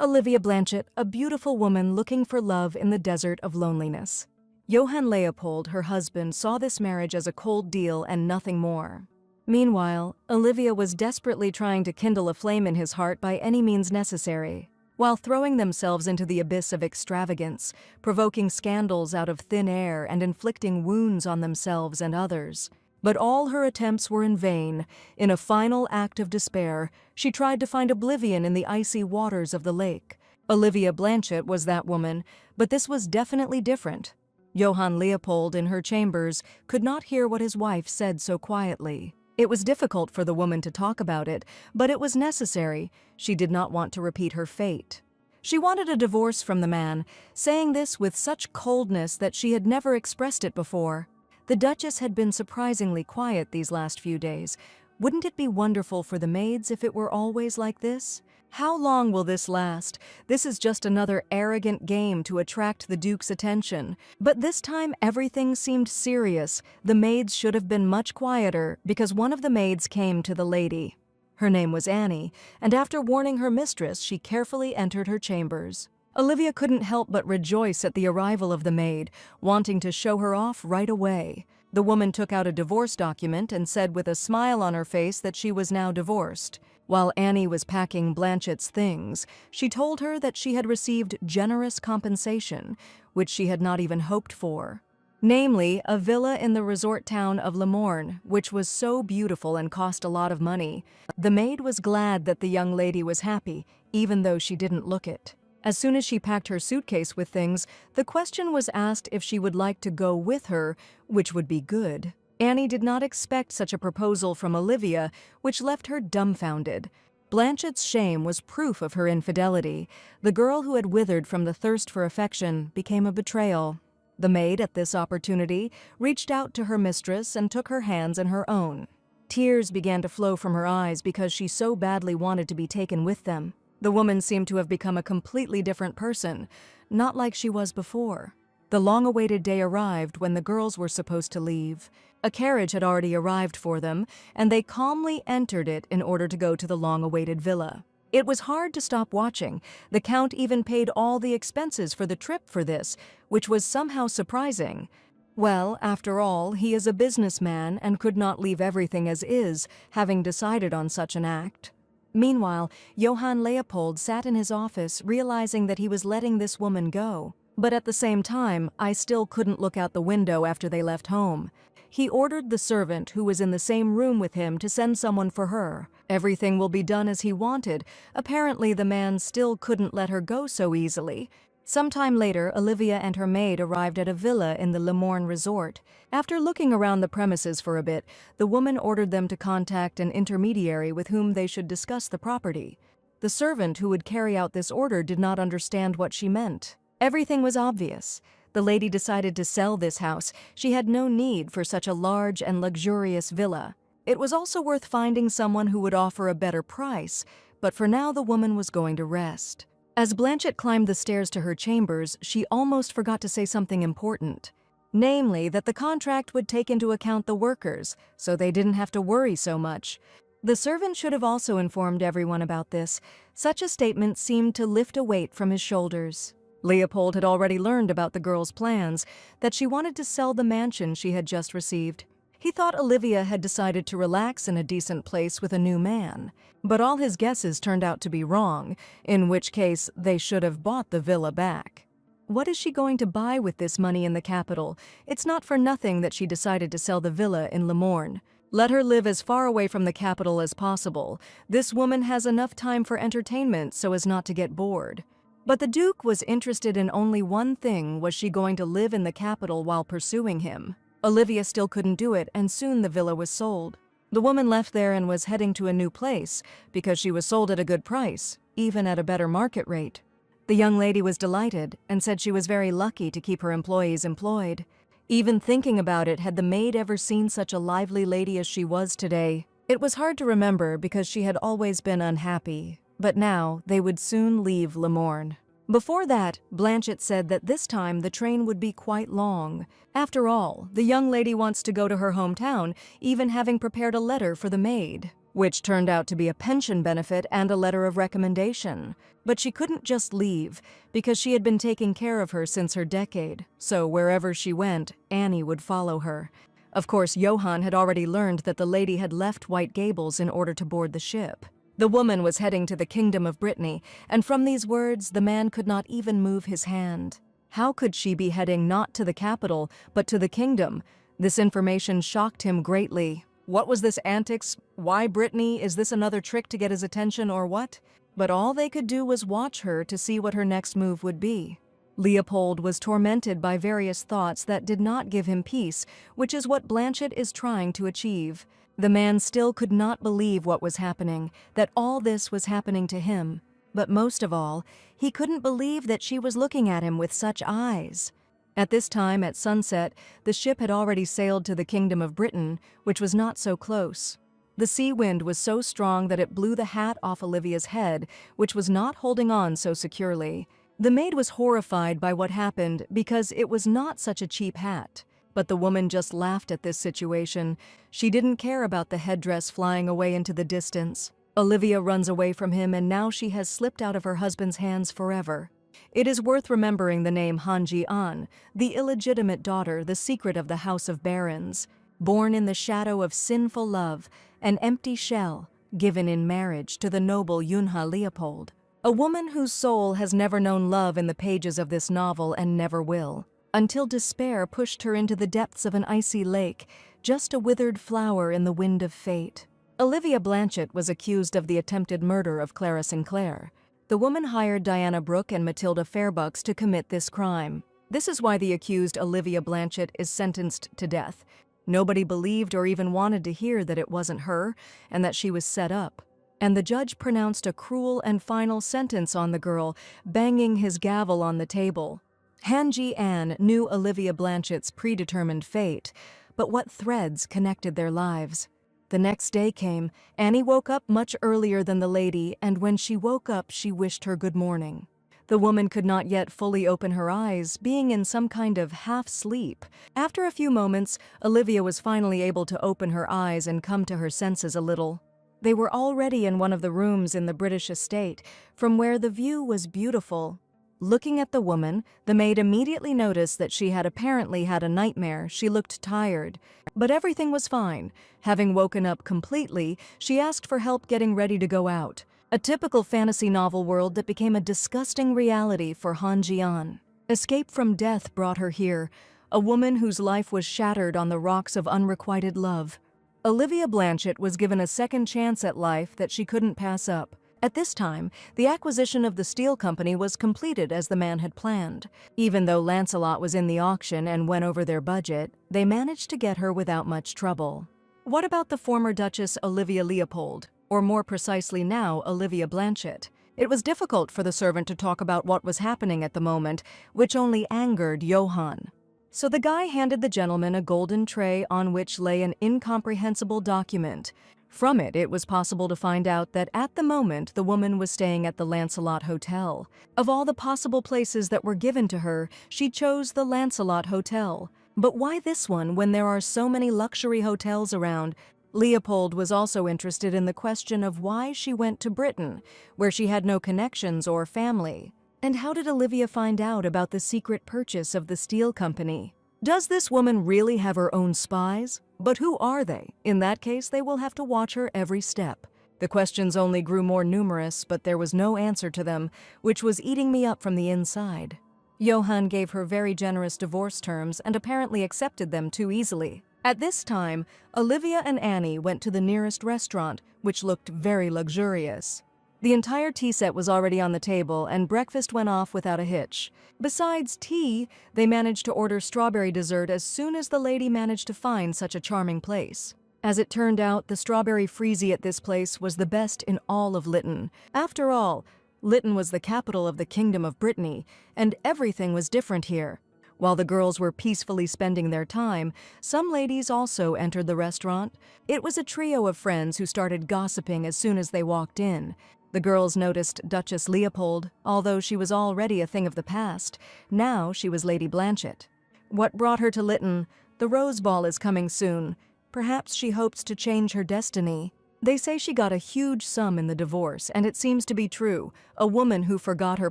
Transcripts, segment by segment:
Olivia Blanchett, a beautiful woman looking for love in the desert of loneliness. Johann Leopold, her husband, saw this marriage as a cold deal and nothing more. Meanwhile, Olivia was desperately trying to kindle a flame in his heart by any means necessary, while throwing themselves into the abyss of extravagance, provoking scandals out of thin air and inflicting wounds on themselves and others. But all her attempts were in vain. In a final act of despair, she tried to find oblivion in the icy waters of the lake. Olivia Blanchett was that woman, but this was definitely different. Johann Leopold, in her chambers, could not hear what his wife said so quietly. It was difficult for the woman to talk about it, but it was necessary. She did not want to repeat her fate. She wanted a divorce from the man, saying this with such coldness that she had never expressed it before. The Duchess had been surprisingly quiet these last few days. Wouldn't it be wonderful for the maids if it were always like this? How long will this last? This is just another arrogant game to attract the Duke's attention. But this time everything seemed serious. The maids should have been much quieter, because one of the maids came to the lady. Her name was Annie, and after warning her mistress, she carefully entered her chambers. Olivia couldn't help but rejoice at the arrival of the maid, wanting to show her off right away. The woman took out a divorce document and said with a smile on her face that she was now divorced. While Annie was packing Blanchett's things, she told her that she had received generous compensation, which she had not even hoped for. Namely, a villa in the resort town of Le Morne, which was so beautiful and cost a lot of money. The maid was glad that the young lady was happy, even though she didn't look it. As soon as she packed her suitcase with things, the question was asked if she would like to go with her, which would be good. Annie did not expect such a proposal from Olivia, which left her dumbfounded. Blanchett's shame was proof of her infidelity. The girl who had withered from the thirst for affection became a betrayal. The maid, at this opportunity, reached out to her mistress and took her hands in her own. Tears began to flow from her eyes because she so badly wanted to be taken with them. The woman seemed to have become a completely different person, not like she was before. The long-awaited day arrived when the girls were supposed to leave. A carriage had already arrived for them, and they calmly entered it in order to go to the long-awaited villa. It was hard to stop watching. The Count even paid all the expenses for the trip for this, which was somehow surprising. Well, after all, he is a businessman and could not leave everything as is, having decided on such an act. Meanwhile, Johann Leopold sat in his office, realizing that he was letting this woman go. But at the same time, I still couldn't look out the window after they left home. He ordered the servant, who was in the same room with him, to send someone for her. Everything will be done as he wanted. Apparently, the man still couldn't let her go so easily. Sometime later, Olivia and her maid arrived at a villa in the Le Morne resort. After looking around the premises for a bit, the woman ordered them to contact an intermediary with whom they should discuss the property. The servant who would carry out this order did not understand what she meant. Everything was obvious. The lady decided to sell this house. She had no need for such a large and luxurious villa. It was also worth finding someone who would offer a better price, but for now the woman was going to rest. As Blanchett climbed the stairs to her chambers, she almost forgot to say something important. Namely, that the contract would take into account the workers, so they didn't have to worry so much. The servant should have also informed everyone about this. Such a statement seemed to lift a weight from his shoulders. Leopold had already learned about the girl's plans, that she wanted to sell the mansion she had just received. He thought Olivia had decided to relax in a decent place with a new man. But all his guesses turned out to be wrong, in which case they should have bought the villa back. What is she going to buy with this money in the capital? It's not for nothing that she decided to sell the villa in Le Morne. Let her live as far away from the capital as possible. This woman has enough time for entertainment so as not to get bored. But the Duke was interested in only one thing: was she going to live in the capital while pursuing him? Olivia still couldn't do it, and soon the villa was sold. The woman left there and was heading to a new place because she was sold at a good price, even at a better market rate. The young lady was delighted and said she was very lucky to keep her employees employed. Even thinking about it, had the maid ever seen such a lively lady as she was today? It was hard to remember because she had always been unhappy, but now they would soon leave Le Morne. Before that, Blanchett said that this time the train would be quite long. After all, the young lady wants to go to her hometown, even having prepared a letter for the maid. which turned out to be a pension benefit and a letter of recommendation. But she couldn't just leave, because she had been taking care of her since her decade, so wherever she went, Annie would follow her. Of course, Johann had already learned that the lady had left White Gables in order to board the ship. The woman was heading to the Kingdom of Brittany, and from these words, the man could not even move his hand. How could she be heading not to the capital, but to the kingdom? This information shocked him greatly. What was this antics? Why Brittany? Is this another trick to get his attention or what? But all they could do was watch her to see what her next move would be. Leopold was tormented by various thoughts that did not give him peace, which is what Blanchett is trying to achieve. The man still could not believe what was happening, that all this was happening to him. But most of all, he couldn't believe that she was looking at him with such eyes. At this time, at sunset, the ship had already sailed to the Kingdom of Britain, which was not so close. The sea wind was so strong that it blew the hat off Olivia's head, which was not holding on so securely. The maid was horrified by what happened because it was not such a cheap hat. But the woman just laughed at this situation. She didn't care about the headdress flying away into the distance. Olivia runs away from him, and now she has slipped out of her husband's hands forever. It is worth remembering the name Han Ji-an, the illegitimate daughter, the secret of the House of Barons. Born in the shadow of sinful love, an empty shell, given in marriage to the noble Yunha Leopold. A woman whose soul has never known love in the pages of this novel and never will. Until despair pushed her into the depths of an icy lake, just a withered flower in the wind of fate. Olivia Blanchett was accused of the attempted murder of Clara Sinclair. The woman hired Diana Brooke and Matilda Fairbucks to commit this crime. This is why the accused Olivia Blanchett is sentenced to death. Nobody believed or even wanted to hear that it wasn't her and that she was set up. And the judge pronounced a cruel and final sentence on the girl, banging his gavel on the table. Han Ji-an knew Olivia Blanchett's predetermined fate, but what threads connected their lives? The next day came. Annie woke up much earlier than the lady, and when she woke up, she wished her good morning. The woman could not yet fully open her eyes, being in some kind of half-sleep. After a few moments, Olivia was finally able to open her eyes and come to her senses a little. They were already in one of the rooms in the British estate, from where the view was beautiful. Looking at the woman, the maid immediately noticed that she had apparently had a nightmare. She looked tired. But everything was fine. Having woken up completely, she asked for help getting ready to go out. A typical fantasy novel world that became a disgusting reality for Han Ji-an. Escape from death brought her here, a woman whose life was shattered on the rocks of unrequited love. Olivia Blanchett was given a second chance at life that she couldn't pass up. At this time, the acquisition of the steel company was completed as the man had planned. Even though Lancelot was in the auction and went over their budget, they managed to get her without much trouble. What about the former Duchess Olivia Leopold, or more precisely now, Olivia Blanchett? It was difficult for the servant to talk about what was happening at the moment, which only angered Johann. So the guy handed the gentleman a golden tray on which lay an incomprehensible document. From it, it was possible to find out that at the moment the woman was staying at the Lancelot Hotel. Of all the possible places that were given to her, she chose the Lancelot Hotel. But why this one when there are so many luxury hotels around? Leopold was also interested in the question of why she went to Britain, where she had no connections or family. And how did Olivia find out about the secret purchase of the steel company? Does this woman really have her own spies? But who are they? In that case, they will have to watch her every step. The questions only grew more numerous, but there was no answer to them, which was eating me up from the inside. Johann gave her very generous divorce terms and apparently accepted them too easily. At this time, Olivia and Annie went to the nearest restaurant, which looked very luxurious. The entire tea set was already on the table, and breakfast went off without a hitch. Besides tea, they managed to order strawberry dessert as soon as the lady managed to find such a charming place. As it turned out, the strawberry freezy at this place was the best in all of Lytton. After all, Lytton was the capital of the Kingdom of Brittany, and everything was different here. While the girls were peacefully spending their time, some ladies also entered the restaurant. It was a trio of friends who started gossiping as soon as they walked in. The girls noticed Duchess Leopold, although she was already a thing of the past. Now she was Lady Blanchett. What brought her to Lytton? The Rose Ball is coming soon. Perhaps she hopes to change her destiny. They say she got a huge sum in the divorce, and it seems to be true, a woman who forgot her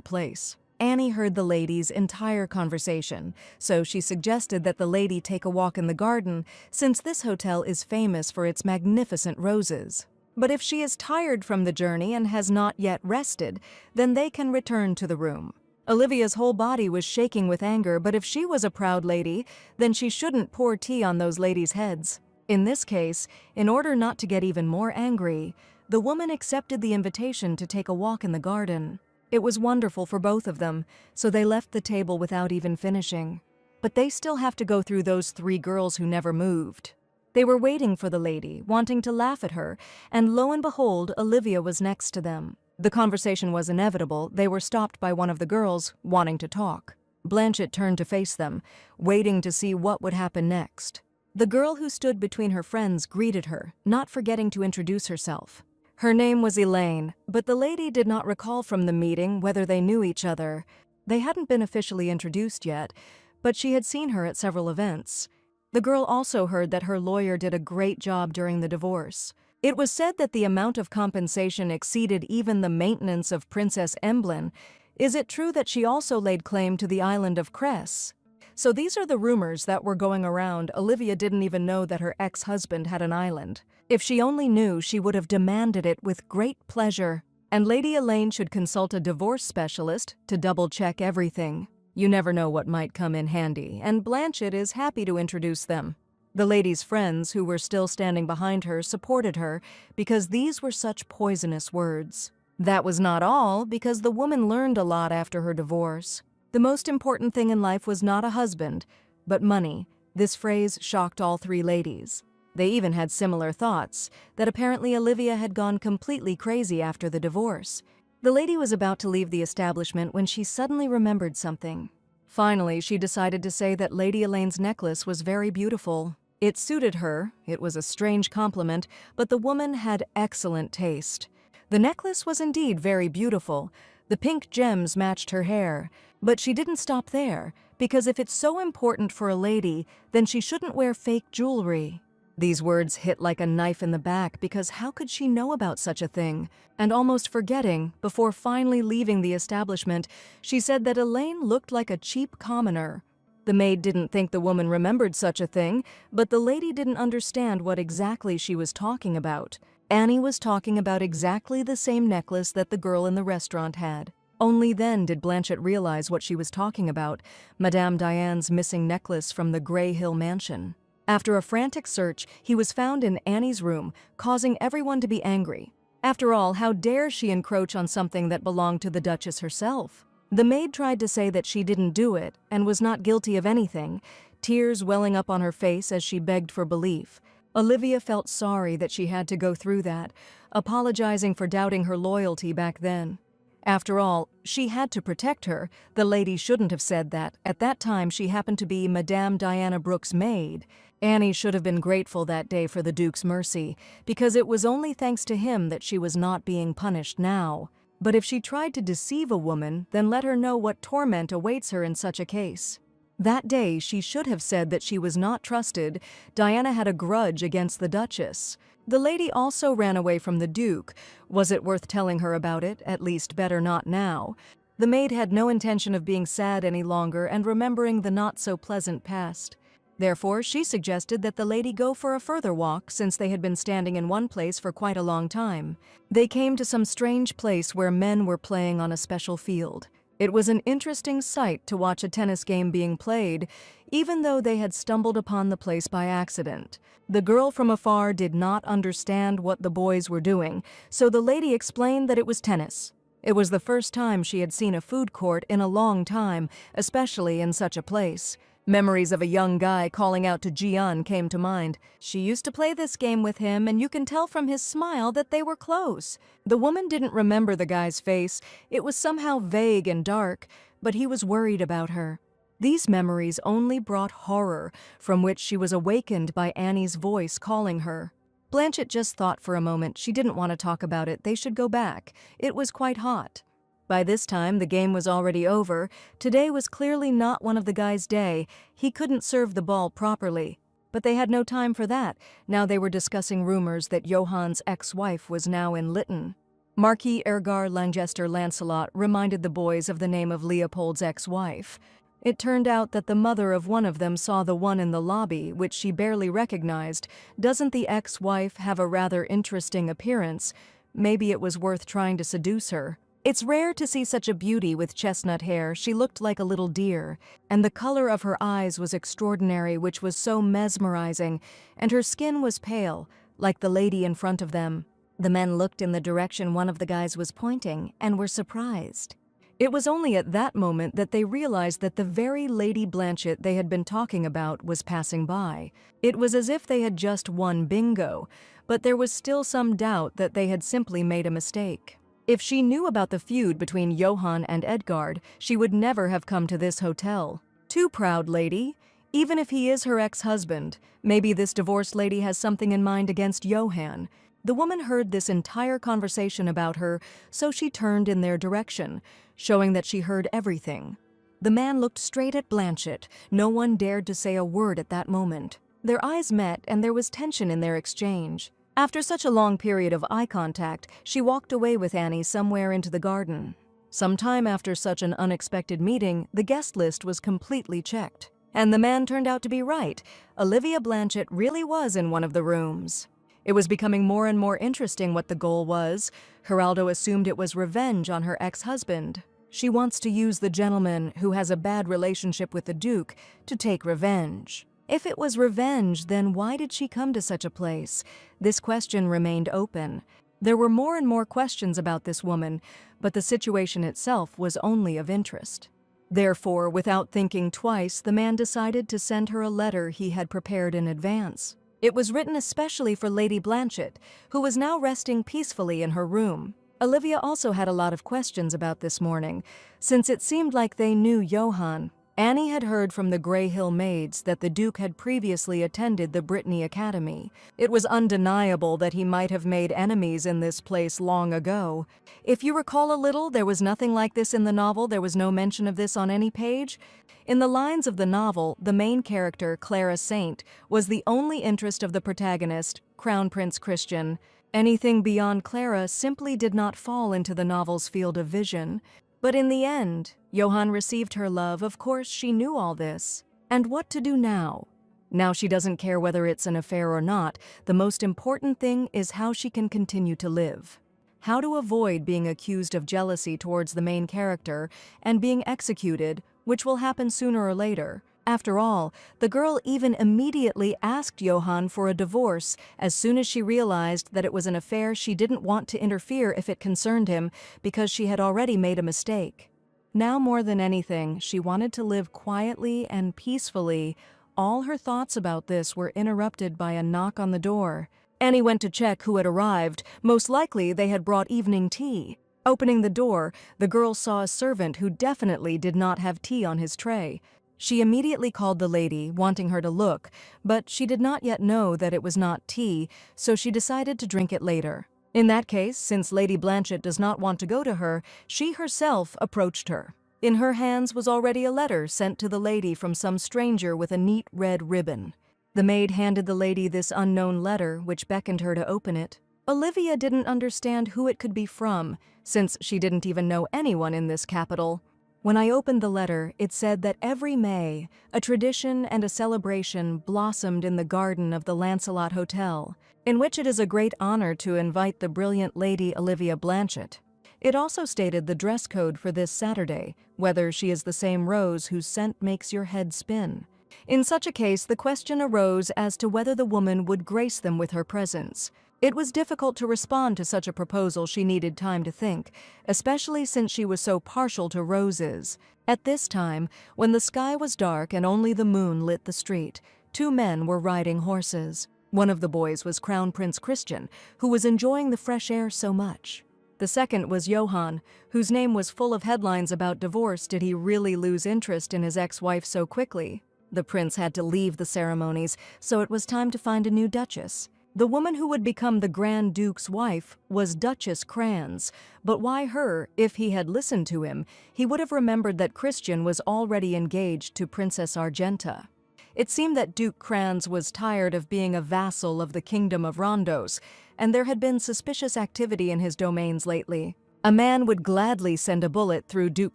place. Annie heard the lady's entire conversation, so she suggested that the lady take a walk in the garden, since this hotel is famous for its magnificent roses. But if she is tired from the journey and has not yet rested, then they can return to the room. Olivia's whole body was shaking with anger, but if she was a proud lady, then she shouldn't pour tea on those ladies' heads. In this case, in order not to get even more angry, the woman accepted the invitation to take a walk in the garden. It was wonderful for both of them, so they left the table without even finishing. But they still have to go through those 3 girls who never moved. They were waiting for the lady, wanting to laugh at her, and lo and behold, Olivia was next to them. The conversation was inevitable. They were stopped by one of the girls, wanting to talk. Blanchett turned to face them, waiting to see what would happen next. The girl who stood between her friends greeted her, not forgetting to introduce herself. Her name was Elaine, but the lady did not recall from the meeting whether they knew each other. They hadn't been officially introduced yet, but she had seen her at several events. The girl also heard that her lawyer did a great job during the divorce. It was said that the amount of compensation exceeded even the maintenance of Princess Emblyn. Is it true that she also laid claim to the island of Cress? So these are the rumors that were going around. Olivia didn't even know that her ex-husband had an island. If she only knew, she would have demanded it with great pleasure. And Lady Elaine should consult a divorce specialist to double-check everything. You never know what might come in handy, and Blanchett is happy to introduce them. The lady's friends, who were still standing behind her, supported her because these were such poisonous words. That was not all, because the woman learned a lot after her divorce. The most important thing in life was not a husband, but money. This phrase shocked all 3 ladies. They even had similar thoughts, that apparently Olivia had gone completely crazy after the divorce. The lady was about to leave the establishment when she suddenly remembered something. Finally, she decided to say that Lady Elaine's necklace was very beautiful. It suited her. It was a strange compliment, but the woman had excellent taste. The necklace was indeed very beautiful. The pink gems matched her hair. But she didn't stop there, because if it's so important for a lady, then she shouldn't wear fake jewelry. These words hit like a knife in the back, because how could she know about such a thing? And almost forgetting, before finally leaving the establishment, she said that Elaine looked like a cheap commoner. The maid didn't think the woman remembered such a thing, but the lady didn't understand what exactly she was talking about. Annie was talking about exactly the same necklace that the girl in the restaurant had. Only then did Blanchett realize what she was talking about, Madame Diane's missing necklace from the Grey Hill mansion. After a frantic search, he was found in Annie's room, causing everyone to be angry. After all, how dare she encroach on something that belonged to the Duchess herself? The maid tried to say that she didn't do it and was not guilty of anything, tears welling up on her face as she begged for belief. Olivia felt sorry that she had to go through that, apologizing for doubting her loyalty back then. After all, she had to protect her. The lady shouldn't have said that. At that time, she happened to be Madame Diana Brooke's maid. Annie should have been grateful that day for the Duke's mercy, because it was only thanks to him that she was not being punished now. But if she tried to deceive a woman, then let her know what torment awaits her in such a case. That day, she should have said that she was not trusted. Diana had a grudge against the Duchess. The lady also ran away from the Duke. Was it worth telling her about it? At least better not now. The maid had no intention of being sad any longer and remembering the not-so-pleasant past. Therefore, she suggested that the lady go for a further walk, since they had been standing in one place for quite a long time. They came to some strange place where men were playing on a special field. It was an interesting sight to watch a tennis game being played, even though they had stumbled upon the place by accident. The girl from afar did not understand what the boys were doing, so the lady explained that it was tennis. It was the first time she had seen a food court in a long time, especially in such a place. Memories of a young guy calling out to Jian came to mind. She used to play this game with him, and you can tell from his smile that they were close. The woman didn't remember the guy's face. It was somehow vague and dark, but he was worried about her. These memories only brought horror, from which she was awakened by Annie's voice calling her. Blanchett just thought for a moment. She didn't want to talk about it. They should go back. It was quite hot. By this time, the game was already over. Today was clearly not one of the guy's day. He couldn't serve the ball properly. But they had no time for that. Now they were discussing rumors that Johann's ex-wife was now in Lytton. Marquis Ergar Langester Lancelot reminded the boys of the name of Leopold's ex-wife. It turned out that the mother of one of them saw the one in the lobby, which she barely recognized. Doesn't the ex-wife have a rather interesting appearance? Maybe it was worth trying to seduce her. It's rare to see such a beauty with chestnut hair. She looked like a little deer, and the color of her eyes was extraordinary, which was so mesmerizing, and her skin was pale, like the lady in front of them. The men looked in the direction one of the guys was pointing and were surprised. It was only at that moment that they realized that the very Lady Blanchett they had been talking about was passing by. It was as if they had just won bingo, but there was still some doubt that they had simply made a mistake. If she knew about the feud between Johann and Edgard, she would never have come to this hotel. Too proud lady. Even if he is her ex-husband, maybe this divorced lady has something in mind against Johann. The woman heard this entire conversation about her, so she turned in their direction, showing that she heard everything. The man looked straight at Blanchett. No one dared to say a word at that moment. Their eyes met, and there was tension in their exchange. After such a long period of eye contact, she walked away with Annie somewhere into the garden. Some time after such an unexpected meeting, the guest list was completely checked. And the man turned out to be right. Olivia Blanchett really was in one of the rooms. It was becoming more and more interesting what the goal was. Geraldo assumed it was revenge on her ex-husband. She wants to use the gentleman who has a bad relationship with the Duke to take revenge. If it was revenge, then why did she come to such a place? This question remained open. There were more and more questions about this woman, but the situation itself was only of interest. Therefore, without thinking twice, the man decided to send her a letter he had prepared in advance. It was written especially for Lady Blanchett, who was now resting peacefully in her room. Olivia also had a lot of questions about this morning, since it seemed like they knew Johann. Annie had heard from the Grey Hill maids that the Duke had previously attended the Brittany Academy. It was undeniable that he might have made enemies in this place long ago. If you recall a little, there was nothing like this in the novel. There was no mention of this on any page. In the lines of the novel, the main character, Clara Saint, was the only interest of the protagonist, Crown Prince Christian. Anything beyond Clara simply did not fall into the novel's field of vision. But in the end, Johann received her love. Of course, she knew all this. And what to do now? Now she doesn't care whether it's an affair or not. The most important thing is how she can continue to live. How to avoid being accused of jealousy towards the main character and being executed, which will happen sooner or later. After all, the girl even immediately asked Johann for a divorce as soon as she realized that it was an affair. She didn't want to interfere if it concerned him because she had already made a mistake. Now more than anything, she wanted to live quietly and peacefully. All her thoughts about this were interrupted by a knock on the door. Annie went to check who had arrived. Most likely they had brought evening tea. Opening the door, the girl saw a servant who definitely did not have tea on his tray. She immediately called the lady, wanting her to look, but she did not yet know that it was not tea, so she decided to drink it later. In that case, since Lady Blanchett does not want to go to her, she herself approached her. In her hands was already a letter sent to the lady from some stranger with a neat red ribbon. The maid handed the lady this unknown letter, which beckoned her to open it. Olivia didn't understand who it could be from, since she didn't even know anyone in this capital. When I opened the letter, it said that every May, a tradition and a celebration blossomed in the garden of the Lancelot Hotel, in which it is a great honor to invite the brilliant Lady Olivia Blanchett. It also stated the dress code for this Saturday, whether she is the same rose whose scent makes your head spin. In such a case, the question arose as to whether the woman would grace them with her presence. It was difficult to respond to such a proposal. She needed time to think, especially since she was so partial to roses. At this time, when the sky was dark and only the moon lit the street, two men were riding horses. One of the boys was Crown Prince Christian, who was enjoying the fresh air so much. The second was Johann, whose name was full of headlines about divorce. Did he really lose interest in his ex-wife so quickly? The prince had to leave the ceremonies, so it was time to find a new duchess. The woman who would become the Grand Duke's wife was Duchess Crans, but why her? If he had listened to him, he would have remembered that Christian was already engaged to Princess Argenta. It seemed that Duke Kranz was tired of being a vassal of the Kingdom of Rondos, and there had been suspicious activity in his domains lately. A man would gladly send a bullet through Duke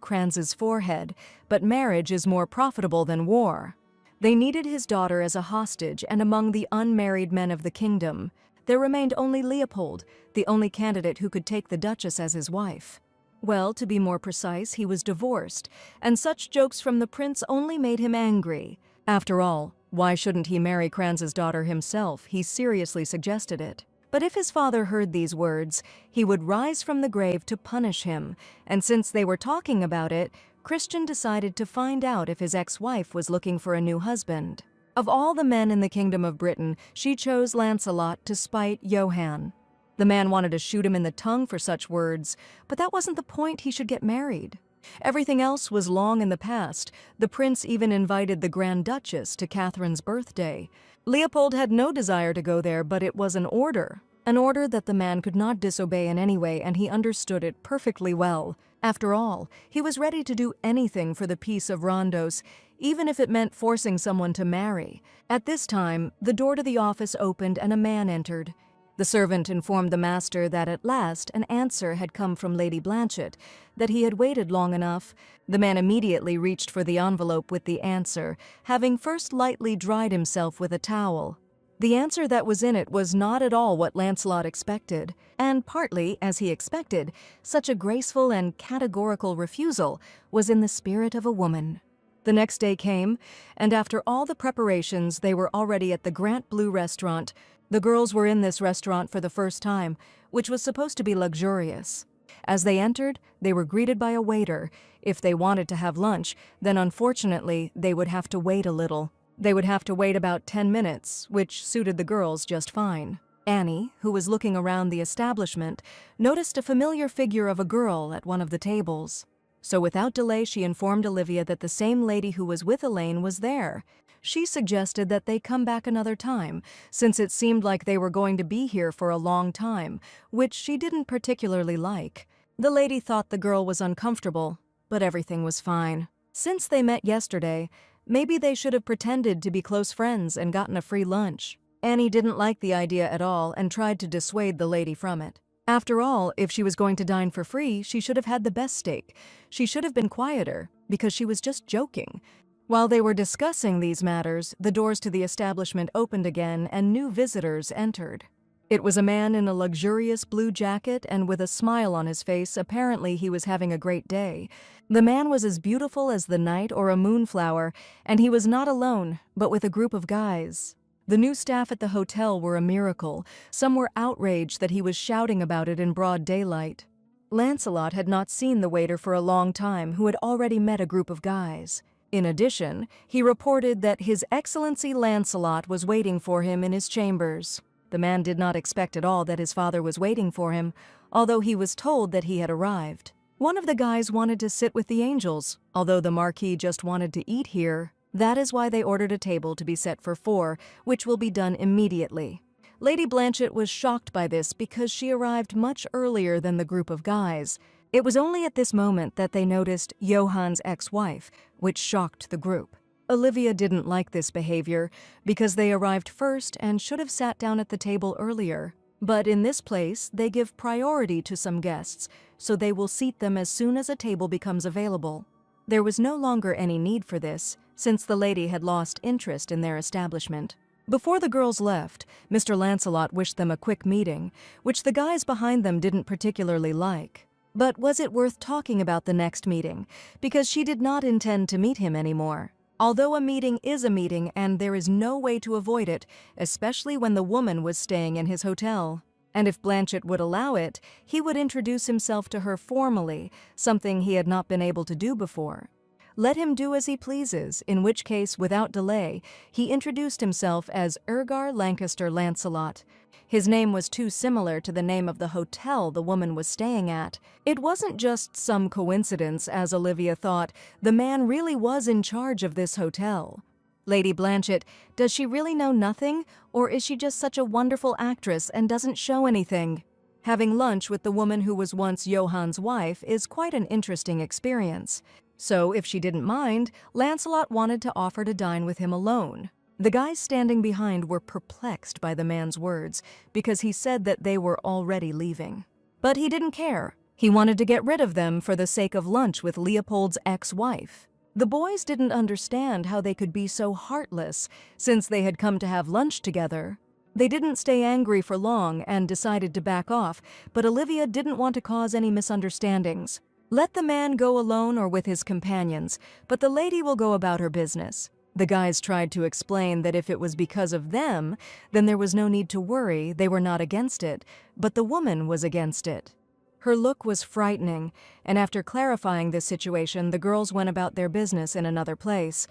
Kranz's forehead, but marriage is more profitable than war. They needed his daughter as a hostage, and among the unmarried men of the kingdom, there remained only Leopold, the only candidate who could take the Duchess as his wife. Well, to be more precise, he was divorced, and such jokes from the prince only made him angry. After all, why shouldn't he marry Kranz's daughter himself? He seriously suggested it. But if his father heard these words, he would rise from the grave to punish him, and since they were talking about it, Christian decided to find out if his ex-wife was looking for a new husband. Of all the men in the Kingdom of Britain, she chose Lancelot to spite Johann. The man wanted to shoot him in the tongue for such words, but that wasn't the point. He should get married. Everything else was long in the past. The prince even invited the Grand Duchess to Catherine's birthday. Leopold had no desire to go there, but it was an order that the man could not disobey in any way, and he understood it perfectly well. After all, he was ready to do anything for the peace of Rondos, even if it meant forcing someone to marry. At this time, the door to the office opened and a man entered. The servant informed the master that at last an answer had come from Lady Blanchett, that he had waited long enough. The man immediately reached for the envelope with the answer, having first lightly dried himself with a towel. The answer that was in it was not at all what Lancelot expected, and partly, as he expected, such a graceful and categorical refusal was in the spirit of a woman. The next day came, and after all the preparations, they were already at the Grant Blue restaurant. The girls were in this restaurant for the first time, which was supposed to be luxurious. As they entered, they were greeted by a waiter. If they wanted to have lunch, then unfortunately, they would have to wait a little. They would have to wait about 10 minutes, which suited the girls just fine. Annie, who was looking around the establishment, noticed a familiar figure of a girl at one of the tables. So without delay, she informed Olivia that the same lady who was with Elaine was there. She suggested that they come back another time, since it seemed like they were going to be here for a long time, which she didn't particularly like. The lady thought the girl was uncomfortable, but everything was fine. Since they met yesterday, maybe they should have pretended to be close friends and gotten a free lunch. Annie didn't like the idea at all and tried to dissuade the lady from it. After all, if she was going to dine for free, she should have had the best steak. She should have been quieter, because she was just joking. While they were discussing these matters, the doors to the establishment opened again and new visitors entered. It was a man in a luxurious blue jacket and with a smile on his face. Apparently he was having a great day. The man was as beautiful as the night or a moonflower, and he was not alone, but with a group of guys. The new staff at the hotel were a miracle. Some were outraged that he was shouting about it in broad daylight. Lancelot had not seen the waiter for a long time, who had already met a group of guys. In addition, he reported that His Excellency Lancelot was waiting for him in his chambers. The man did not expect at all that his father was waiting for him, although he was told that he had arrived. One of the guys wanted to sit with the angels, although the Marquis just wanted to eat here. That is why they ordered a table to be set for 4, which will be done immediately. Lady Blanchett was shocked by this because she arrived much earlier than the group of guys. It was only at this moment that they noticed Johann's ex-wife, which shocked the group. Olivia didn't like this behavior because they arrived first and should have sat down at the table earlier. But in this place, they give priority to some guests, so they will seat them as soon as a table becomes available. There was no longer any need for this, since the lady had lost interest in their establishment. Before the girls left, Mr. Lancelot wished them a quick meeting, which the guys behind them didn't particularly like. But was it worth talking about the next meeting? Because she did not intend to meet him anymore. Although a meeting is a meeting and there is no way to avoid it, especially when the woman was staying in his hotel. And if Blanchett would allow it, he would introduce himself to her formally, something he had not been able to do before. Let him do as he pleases, in which case, without delay, he introduced himself as Ergar Lancaster Lancelot. His name was too similar to the name of the hotel the woman was staying at. It wasn't just some coincidence, as Olivia thought. The man really was in charge of this hotel. Lady Blanchett, does she really know nothing, or is she just such a wonderful actress and doesn't show anything? Having lunch with the woman who was once Johann's wife is quite an interesting experience. So, if she didn't mind, Lancelot wanted to offer to dine with him alone. The guys standing behind were perplexed by the man's words because he said that they were already leaving. But he didn't care. He wanted to get rid of them for the sake of lunch with Leopold's ex-wife. The boys didn't understand how they could be so heartless since they had come to have lunch together. They didn't stay angry for long and decided to back off, but Olivia didn't want to cause any misunderstandings. Let the man go alone or with his companions, but the lady will go about her business. The guys tried to explain that if it was because of them, then there was no need to worry, they were not against it, but the woman was against it. Her look was frightening, and after clarifying this situation, the girls went about their business in another place.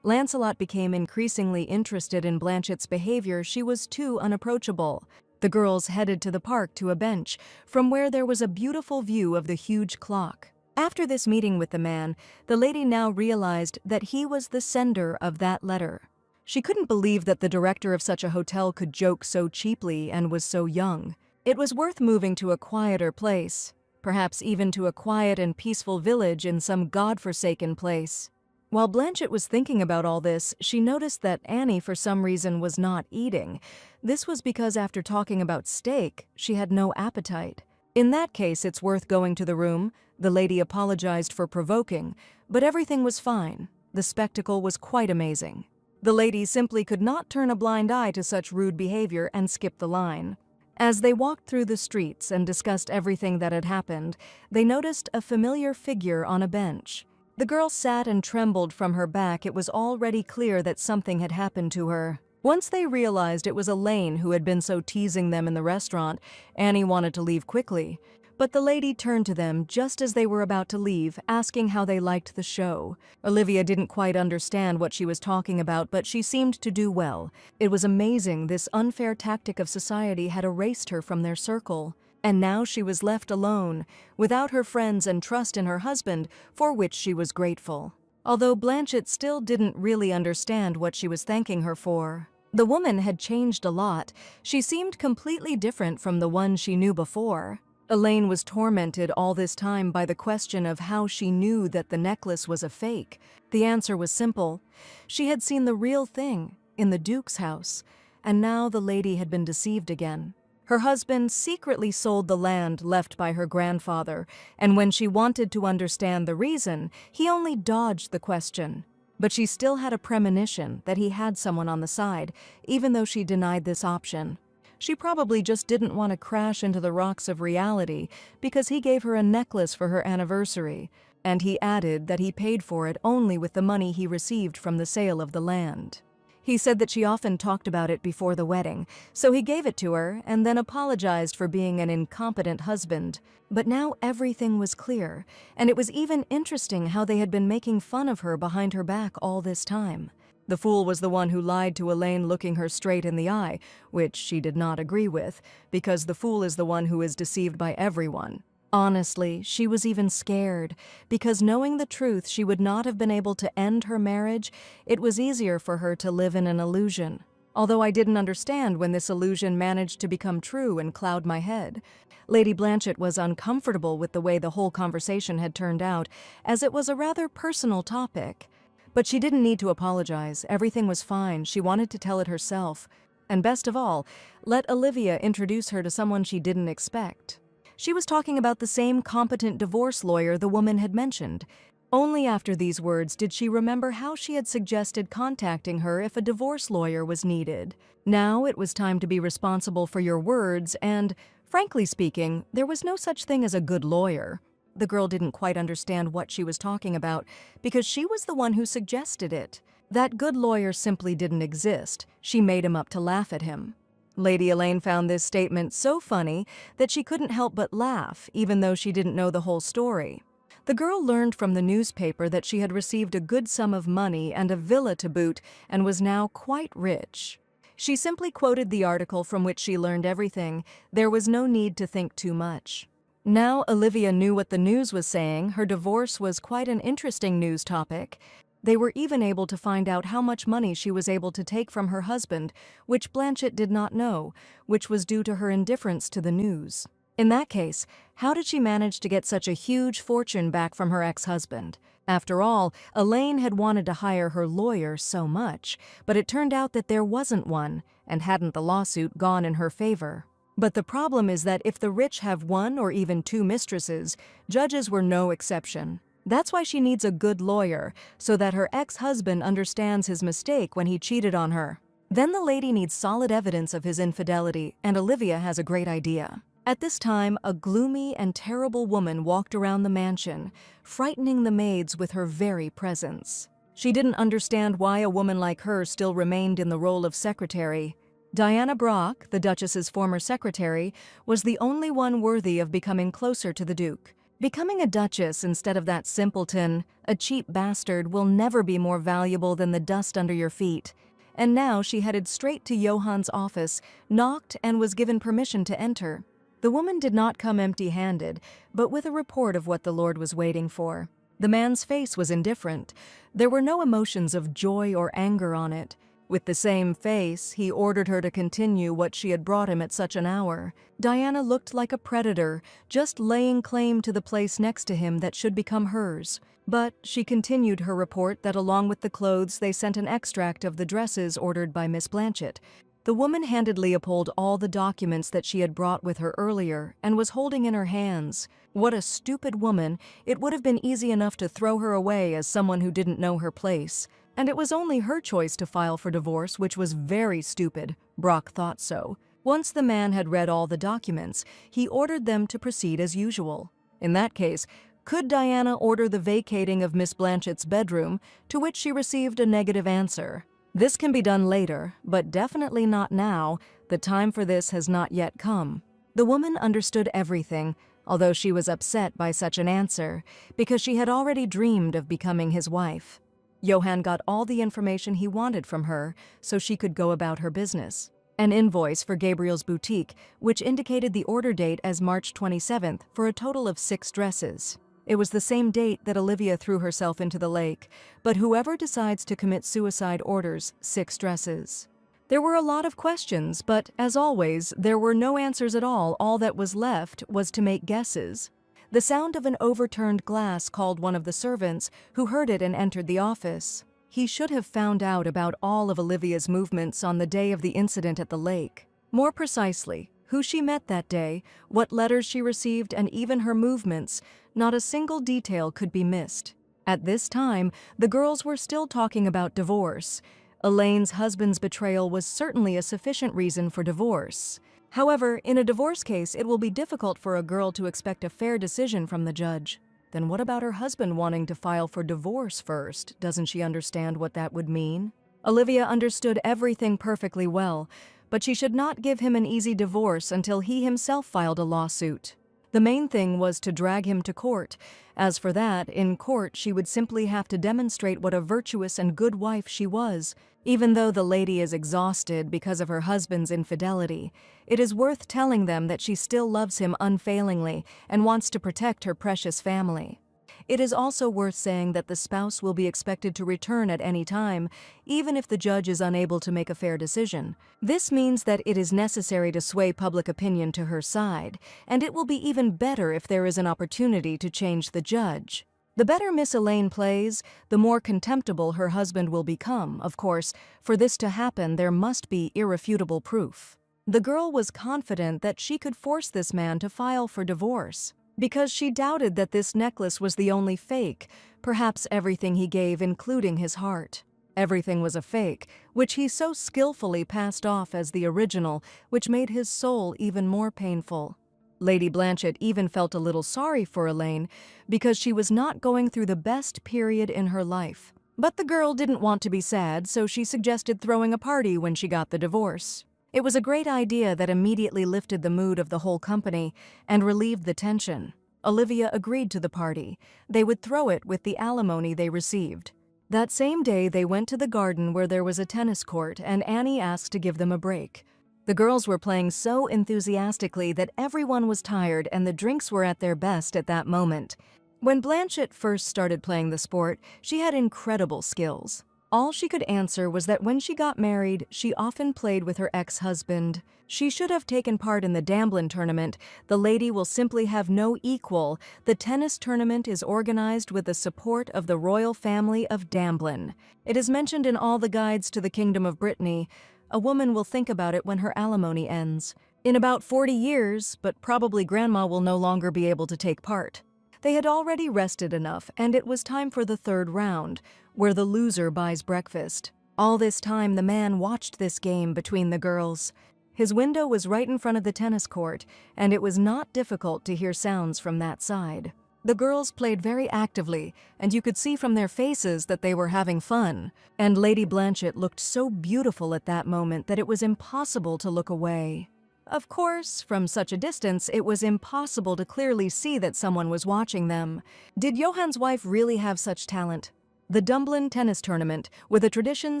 Lancelot became increasingly interested in Blanchett's behavior. She was too unapproachable. The girls headed to the park to a bench, from where there was a beautiful view of the huge clock. After this meeting with the man, the lady now realized that he was the sender of that letter. She couldn't believe that the director of such a hotel could joke so cheaply and was so young. It was worth moving to a quieter place, perhaps even to a quiet and peaceful village in some godforsaken place. While Blanchett was thinking about all this, she noticed that Annie, for some reason, was not eating. This was because after talking about steak, she had no appetite. In that case, it's worth going to the room. The lady apologized for provoking, but everything was fine. The spectacle was quite amazing. The lady simply could not turn a blind eye to such rude behavior and skip the line. As they walked through the streets and discussed everything that had happened, they noticed a familiar figure on a bench. The girl sat and trembled from her back. It was already clear that something had happened to her. Once they realized it was Elaine who had been so teasing them in the restaurant, Annie wanted to leave quickly. But the lady turned to them just as they were about to leave, asking how they liked the show. Olivia didn't quite understand what she was talking about, but she seemed to do well. It was amazing this unfair tactic of society had erased her from their circle. And now she was left alone, without her friends and trust in her husband, for which she was grateful. Although Blanchett still didn't really understand what she was thanking her for. The woman had changed a lot. She seemed completely different from the one she knew before. Elaine was tormented all this time by the question of how she knew that the necklace was a fake. The answer was simple. She had seen the real thing in the Duke's house, and now the lady had been deceived again. Her husband secretly sold the land left by her grandfather, and when she wanted to understand the reason, he only dodged the question. But she still had a premonition that he had someone on the side, even though she denied this option. She probably just didn't want to crash into the rocks of reality because he gave her a necklace for her anniversary, and he added that he paid for it only with the money he received from the sale of the land. He said that she often talked about it before the wedding, so he gave it to her and then apologized for being an incompetent husband. But now everything was clear, and it was even interesting how they had been making fun of her behind her back all this time. The fool was the one who lied to Elaine, looking her straight in the eye, which she did not agree with, because the fool is the one who is deceived by everyone. Honestly, she was even scared, because knowing the truth she would not have been able to end her marriage, it was easier for her to live in an illusion. Although I didn't understand when this illusion managed to become true and cloud my head. Lady Blanchett was uncomfortable with the way the whole conversation had turned out, as it was a rather personal topic. But she didn't need to apologize. Everything was fine. She wanted to tell it herself. And best of all, let Olivia introduce her to someone she didn't expect. She was talking about the same competent divorce lawyer the woman had mentioned. Only after these words did she remember how she had suggested contacting her if a divorce lawyer was needed. Now it was time to be responsible for your words, and, frankly speaking, there was no such thing as a good lawyer. The girl didn't quite understand what she was talking about, because she was the one who suggested it. That good lawyer simply didn't exist. She made him up to laugh at him. Lady Elaine found this statement so funny that she couldn't help but laugh, even though she didn't know the whole story. The girl learned from the newspaper that she had received a good sum of money and a villa to boot and was now quite rich. She simply quoted the article from which she learned everything. There was no need to think too much. Now Olivia knew what the news was saying. Her divorce was quite an interesting news topic. They were even able to find out how much money she was able to take from her husband, which Blanchett did not know, which was due to her indifference to the news. In that case, how did she manage to get such a huge fortune back from her ex-husband? After all, Elaine had wanted to hire her lawyer so much, but it turned out that there wasn't one, and hadn't the lawsuit gone in her favor. But the problem is that if the rich have one or even two mistresses, judges were no exception. That's why she needs a good lawyer, so that her ex-husband understands his mistake when he cheated on her. Then the lady needs solid evidence of his infidelity, and Olivia has a great idea. At this time, a gloomy and terrible woman walked around the mansion, frightening the maids with her very presence. She didn't understand why a woman like her still remained in the role of secretary. Diana Brock, the Duchess's former secretary, was the only one worthy of becoming closer to the Duke. Becoming a duchess instead of that simpleton, a cheap bastard, will never be more valuable than the dust under your feet. And now she headed straight to Johann's office, knocked, and was given permission to enter. The woman did not come empty-handed, but with a report of what the Lord was waiting for. The man's face was indifferent. There were no emotions of joy or anger on it. With the same face, he ordered her to continue what she had brought him at such an hour. Diana looked like a predator, just laying claim to the place next to him that should become hers. But she continued her report that along with the clothes they sent an extract of the dresses ordered by Miss Blanchett. The woman handed Leopold all the documents that she had brought with her earlier and was holding in her hands. What a stupid woman! It would have been easy enough to throw her away as someone who didn't know her place. And it was only her choice to file for divorce, which was very stupid. Brock thought so. Once the man had read all the documents, he ordered them to proceed as usual. In that case, could Diana order the vacating of Miss Blanchett's bedroom, to which she received a negative answer? This can be done later, but definitely not now. The time for this has not yet come. The woman understood everything, although she was upset by such an answer, because she had already dreamed of becoming his wife. Johann got all the information he wanted from her, so she could go about her business. An invoice for Gabriel's boutique, which indicated the order date as March 27th for a total of 6 dresses. It was the same date that Olivia threw herself into the lake, but whoever decides to commit suicide orders 6 dresses. There were a lot of questions, but as always, there were no answers at all. All that was left was to make guesses. The sound of an overturned glass called one of the servants, who heard it and entered the office. He should have found out about all of Olivia's movements on the day of the incident at the lake. More precisely, who she met that day, what letters she received, and even her movements. Not a single detail could be missed. At this time, the girls were still talking about divorce. Elaine's husband's betrayal was certainly a sufficient reason for divorce. However, in a divorce case, it will be difficult for a girl to expect a fair decision from the judge. Then what about her husband wanting to file for divorce first? Doesn't she understand what that would mean? Olivia understood everything perfectly well, but she should not give him an easy divorce until he himself filed a lawsuit. The main thing was to drag him to court. As for that, in court she would simply have to demonstrate what a virtuous and good wife she was. Even though the lady is exhausted because of her husband's infidelity, it is worth telling them that she still loves him unfailingly and wants to protect her precious family. It is also worth saying that the spouse will be expected to return at any time, even if the judge is unable to make a fair decision. This means that it is necessary to sway public opinion to her side, and it will be even better if there is an opportunity to change the judge. The better Miss Elaine plays, the more contemptible her husband will become. Of course, for this to happen, there must be irrefutable proof. The girl was confident that she could force this man to file for divorce, because she doubted that this necklace was the only fake, perhaps everything he gave, including his heart. Everything was a fake, which he so skillfully passed off as the original, which made his soul even more painful. Lady Blanchett even felt a little sorry for Elaine, because she was not going through the best period in her life. But the girl didn't want to be sad, so she suggested throwing a party when she got the divorce. It was a great idea that immediately lifted the mood of the whole company and relieved the tension. Olivia agreed to the party. They would throw it with the alimony they received. That same day they went to the garden where there was a tennis court, and Annie asked to give them a break. The girls were playing so enthusiastically that everyone was tired and the drinks were at their best at that moment. When Blanchett first started playing the sport, she had incredible skills. All she could answer was that when she got married, she often played with her ex-husband. She should have taken part in the Damblin tournament. The lady will simply have no equal. The tennis tournament is organized with the support of the royal family of Damblin. It is mentioned in all the guides to the Kingdom of Brittany. A woman will think about it when her alimony ends. In about 40 years, but probably Grandma will no longer be able to take part. They had already rested enough, and it was time for the third round, where the loser buys breakfast. All this time, the man watched this game between the girls. His window was right in front of the tennis court, and it was not difficult to hear sounds from that side. The girls played very actively, and you could see from their faces that they were having fun. And Lady Blanchett looked so beautiful at that moment that it was impossible to look away. Of course, from such a distance, it was impossible to clearly see that someone was watching them. Did Johann's wife really have such talent? The Dumblin tennis tournament, with a tradition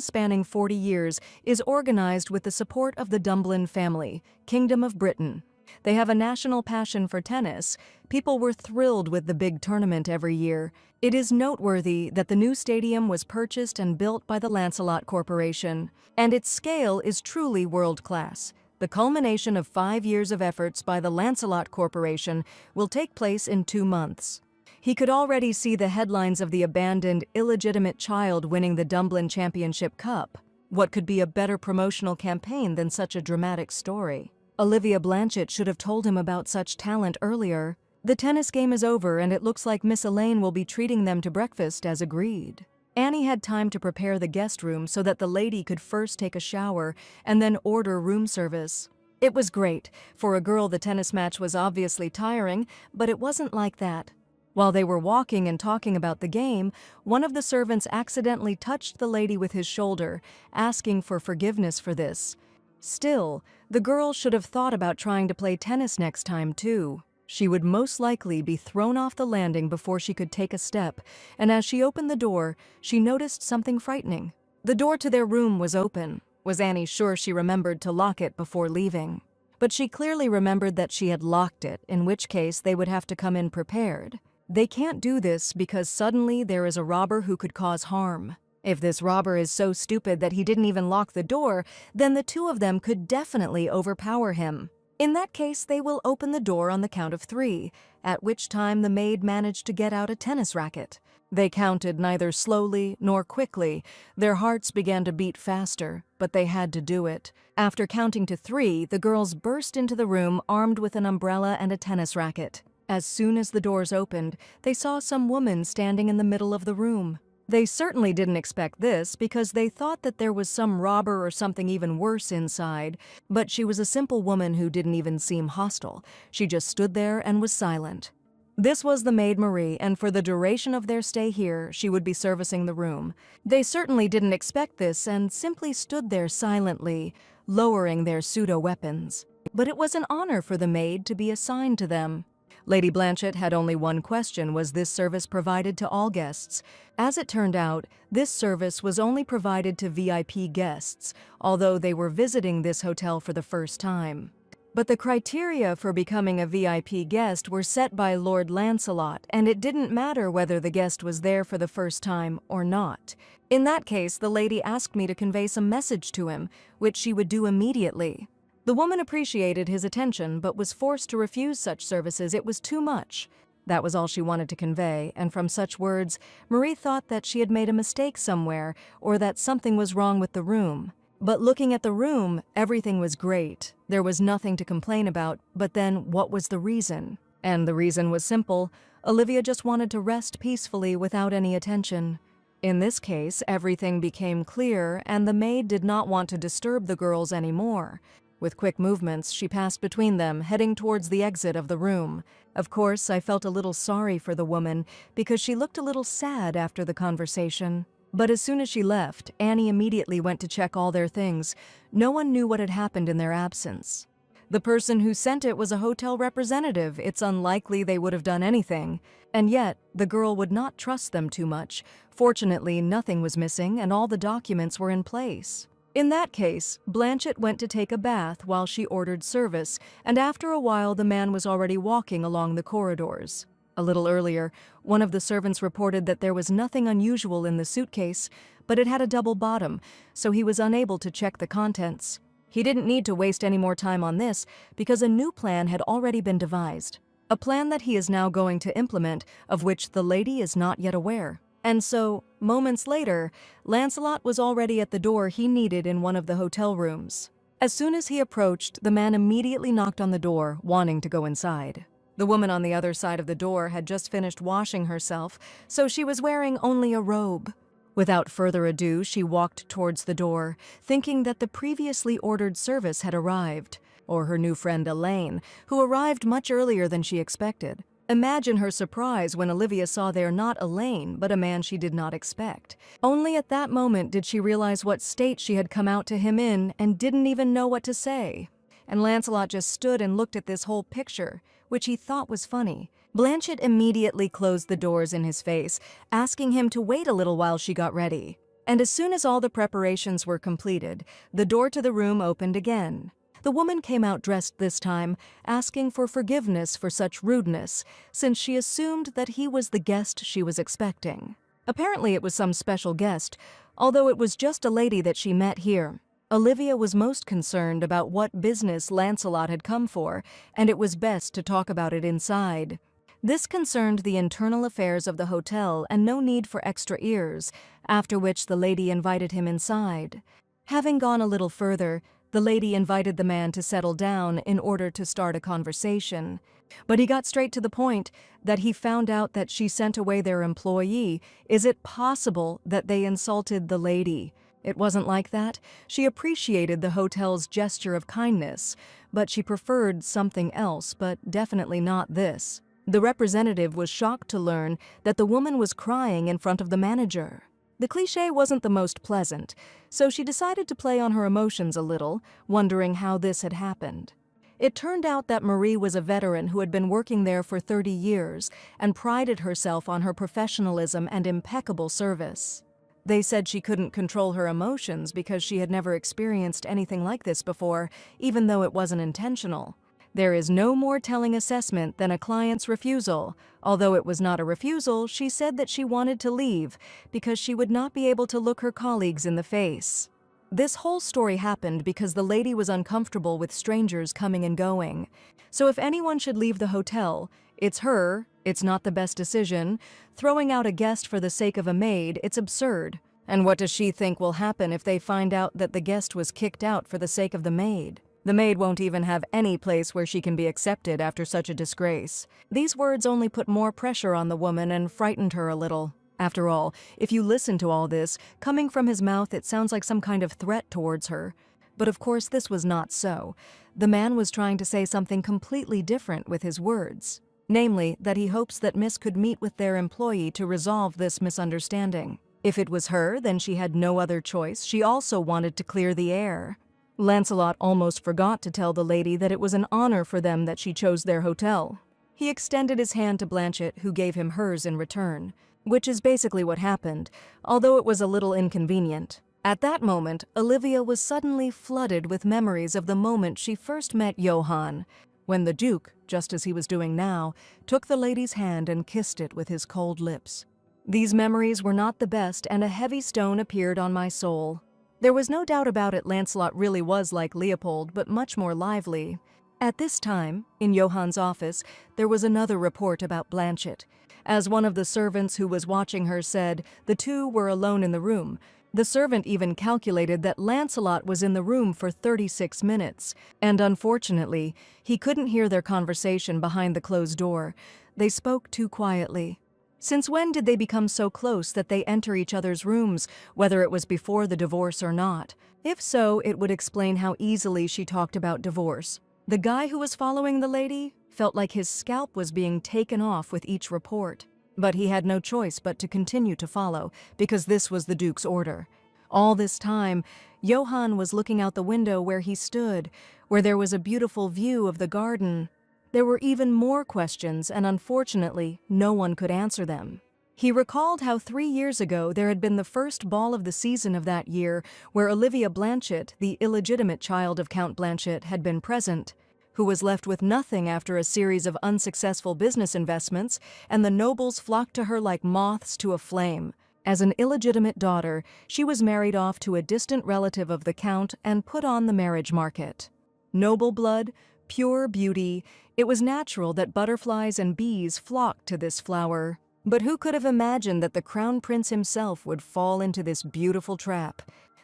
spanning 40 years, is organized with the support of the Dumblin family, Kingdom of Britain. They have a national passion for tennis. People were thrilled with the big tournament every year. It is noteworthy that the new stadium was purchased and built by the Lancelot Corporation, and its scale is truly world-class. The culmination of 5 years of efforts by the Lancelot Corporation will take place in 2 months. He could already see the headlines of the abandoned, illegitimate child winning the Dumblin Championship Cup. What could be a better promotional campaign than such a dramatic story? Olivia Blanchett should have told him about such talent earlier. The tennis game is over, and it looks like Miss Elaine will be treating them to breakfast as agreed. Annie had time to prepare the guest room so that the lady could first take a shower and then order room service. It was great. For a girl, the tennis match was obviously tiring, but it wasn't like that. While they were walking and talking about the game, one of the servants accidentally touched the lady with his shoulder, asking for forgiveness for this. Still, the girl should have thought about trying to play tennis next time, too. She would most likely be thrown off the landing before she could take a step, and as she opened the door, she noticed something frightening. The door to their room was open. Was Annie sure she remembered to lock it before leaving? But she clearly remembered that she had locked it, in which case they would have to come in prepared. They can't do this because suddenly there is a robber who could cause harm. If this robber is so stupid that he didn't even lock the door, then the two of them could definitely overpower him. In that case, they will open the door on the count of 3, at which time the maid managed to get out a tennis racket. They counted neither slowly nor quickly. Their hearts began to beat faster, but they had to do it. After counting to 3, the girls burst into the room armed with an umbrella and a tennis racket. As soon as the doors opened, they saw some woman standing in the middle of the room. They certainly didn't expect this because they thought that there was some robber or something even worse inside, but she was a simple woman who didn't even seem hostile. She just stood there and was silent. This was the maid Marie, and for the duration of their stay here, she would be servicing the room. They certainly didn't expect this and simply stood there silently, lowering their pseudo-weapons. But it was an honor for the maid to be assigned to them. Lady Blanchett had only one question: was this service provided to all guests? As it turned out, this service was only provided to VIP guests, although they were visiting this hotel for the first time. But the criteria for becoming a VIP guest were set by Lord Lancelot, and it didn't matter whether the guest was there for the first time or not. In that case, the lady asked me to convey some message to him, which she would do immediately. The woman appreciated his attention, but was forced to refuse such services. It was too much. That was all she wanted to convey, and from such words, Marie thought that she had made a mistake somewhere, or that something was wrong with the room. But looking at the room, everything was great. There was nothing to complain about, but then what was the reason? And the reason was simple. Olivia just wanted to rest peacefully without any attention. In this case, everything became clear, and the maid did not want to disturb the girls anymore. With quick movements, she passed between them, heading towards the exit of the room. Of course, I felt a little sorry for the woman, because she looked a little sad after the conversation. But as soon as she left, Annie immediately went to check all their things. No one knew what had happened in their absence. The person who sent it was a hotel representative. It's unlikely they would have done anything. And yet, the girl would not trust them too much. Fortunately, nothing was missing, and all the documents were in place. In that case, Blanchett went to take a bath while she ordered service, and after a while the man was already walking along the corridors. A little earlier, one of the servants reported that there was nothing unusual in the suitcase, but it had a double bottom, so he was unable to check the contents. He didn't need to waste any more time on this because a new plan had already been devised. A plan that he is now going to implement, of which the lady is not yet aware. And so, moments later, Lancelot was already at the door he needed in one of the hotel rooms. As soon as he approached, the man immediately knocked on the door, wanting to go inside. The woman on the other side of the door had just finished washing herself, so she was wearing only a robe. Without further ado, she walked towards the door, thinking that the previously ordered service had arrived, or her new friend Elaine, who arrived much earlier than she expected. Imagine her surprise when Olivia saw there not Elaine, but a man she did not expect. Only at that moment did she realize what state she had come out to him in and didn't even know what to say. And Lancelot just stood and looked at this whole picture, which he thought was funny. Blanchett immediately closed the doors in his face, asking him to wait a little while she got ready. And as soon as all the preparations were completed, the door to the room opened again. The woman came out dressed this time, asking for forgiveness for such rudeness, since she assumed that he was the guest she was expecting. Apparently it was some special guest, although it was just a lady that she met here. Olivia was most concerned about what business Lancelot had come for, and it was best to talk about it inside. This concerned the internal affairs of the hotel and no need for extra ears, after which the lady invited him inside. Having gone a little further, the lady invited the man to settle down in order to start a conversation. But he got straight to the point that he found out that she sent away their employee. Is it possible that they insulted the lady? It wasn't like that. She appreciated the hotel's gesture of kindness, but she preferred something else, but definitely not this. The representative was shocked to learn that the woman was crying in front of the manager. The cliché wasn't the most pleasant, so she decided to play on her emotions a little, wondering how this had happened. It turned out that Marie was a veteran who had been working there for 30 years and prided herself on her professionalism and impeccable service. They said she couldn't control her emotions because she had never experienced anything like this before, even though it wasn't intentional. There is no more telling assessment than a client's refusal. Although it was not a refusal, she said that she wanted to leave because she would not be able to look her colleagues in the face. This whole story happened because the lady was uncomfortable with strangers coming and going. So if anyone should leave the hotel, it's her. It's not the best decision. Throwing out a guest for the sake of a maid, it's absurd. And what does she think will happen if they find out that the guest was kicked out for the sake of the maid? The maid won't even have any place where she can be accepted after such a disgrace. These words only put more pressure on the woman and frightened her a little. After all, if you listen to all this, coming from his mouth it sounds like some kind of threat towards her. But of course this was not so. The man was trying to say something completely different with his words. Namely, that he hopes that Miss could meet with their employee to resolve this misunderstanding. If it was her, then she had no other choice. She also wanted to clear the air. Lancelot almost forgot to tell the lady that it was an honor for them that she chose their hotel. He extended his hand to Blanchett, who gave him hers in return, which is basically what happened, although it was a little inconvenient. At that moment, Olivia was suddenly flooded with memories of the moment she first met Johann, when the Duke, just as he was doing now, took the lady's hand and kissed it with his cold lips. These memories were not the best, and a heavy stone appeared on my soul. There was no doubt about it, Lancelot really was like Leopold, but much more lively. At this time, in Johann's office, there was another report about Blanchett. As one of the servants who was watching her said, the two were alone in the room. The servant even calculated that Lancelot was in the room for 36 minutes, and unfortunately, he couldn't hear their conversation behind the closed door. They spoke too quietly. Since when did they become so close that they enter each other's rooms, whether it was before the divorce or not? If so, it would explain how easily she talked about divorce. The guy who was following the lady felt like his scalp was being taken off with each report. But he had no choice but to continue to follow, because this was the Duke's order. All this time, Johann was looking out the window where he stood, where there was a beautiful view of the garden. There were even more questions, and unfortunately, no one could answer them. He recalled how 3 years ago there had been the first ball of the season of that year where Olivia Blanchett, the illegitimate child of Count Blanchett, had been present, who was left with nothing after a series of unsuccessful business investments, and the nobles flocked to her like moths to a flame. As an illegitimate daughter, she was married off to a distant relative of the Count and put on the marriage market. Noble blood, pure beauty, it was natural that butterflies and bees flocked to this flower. But who could have imagined that the Crown Prince himself would fall into this beautiful trap?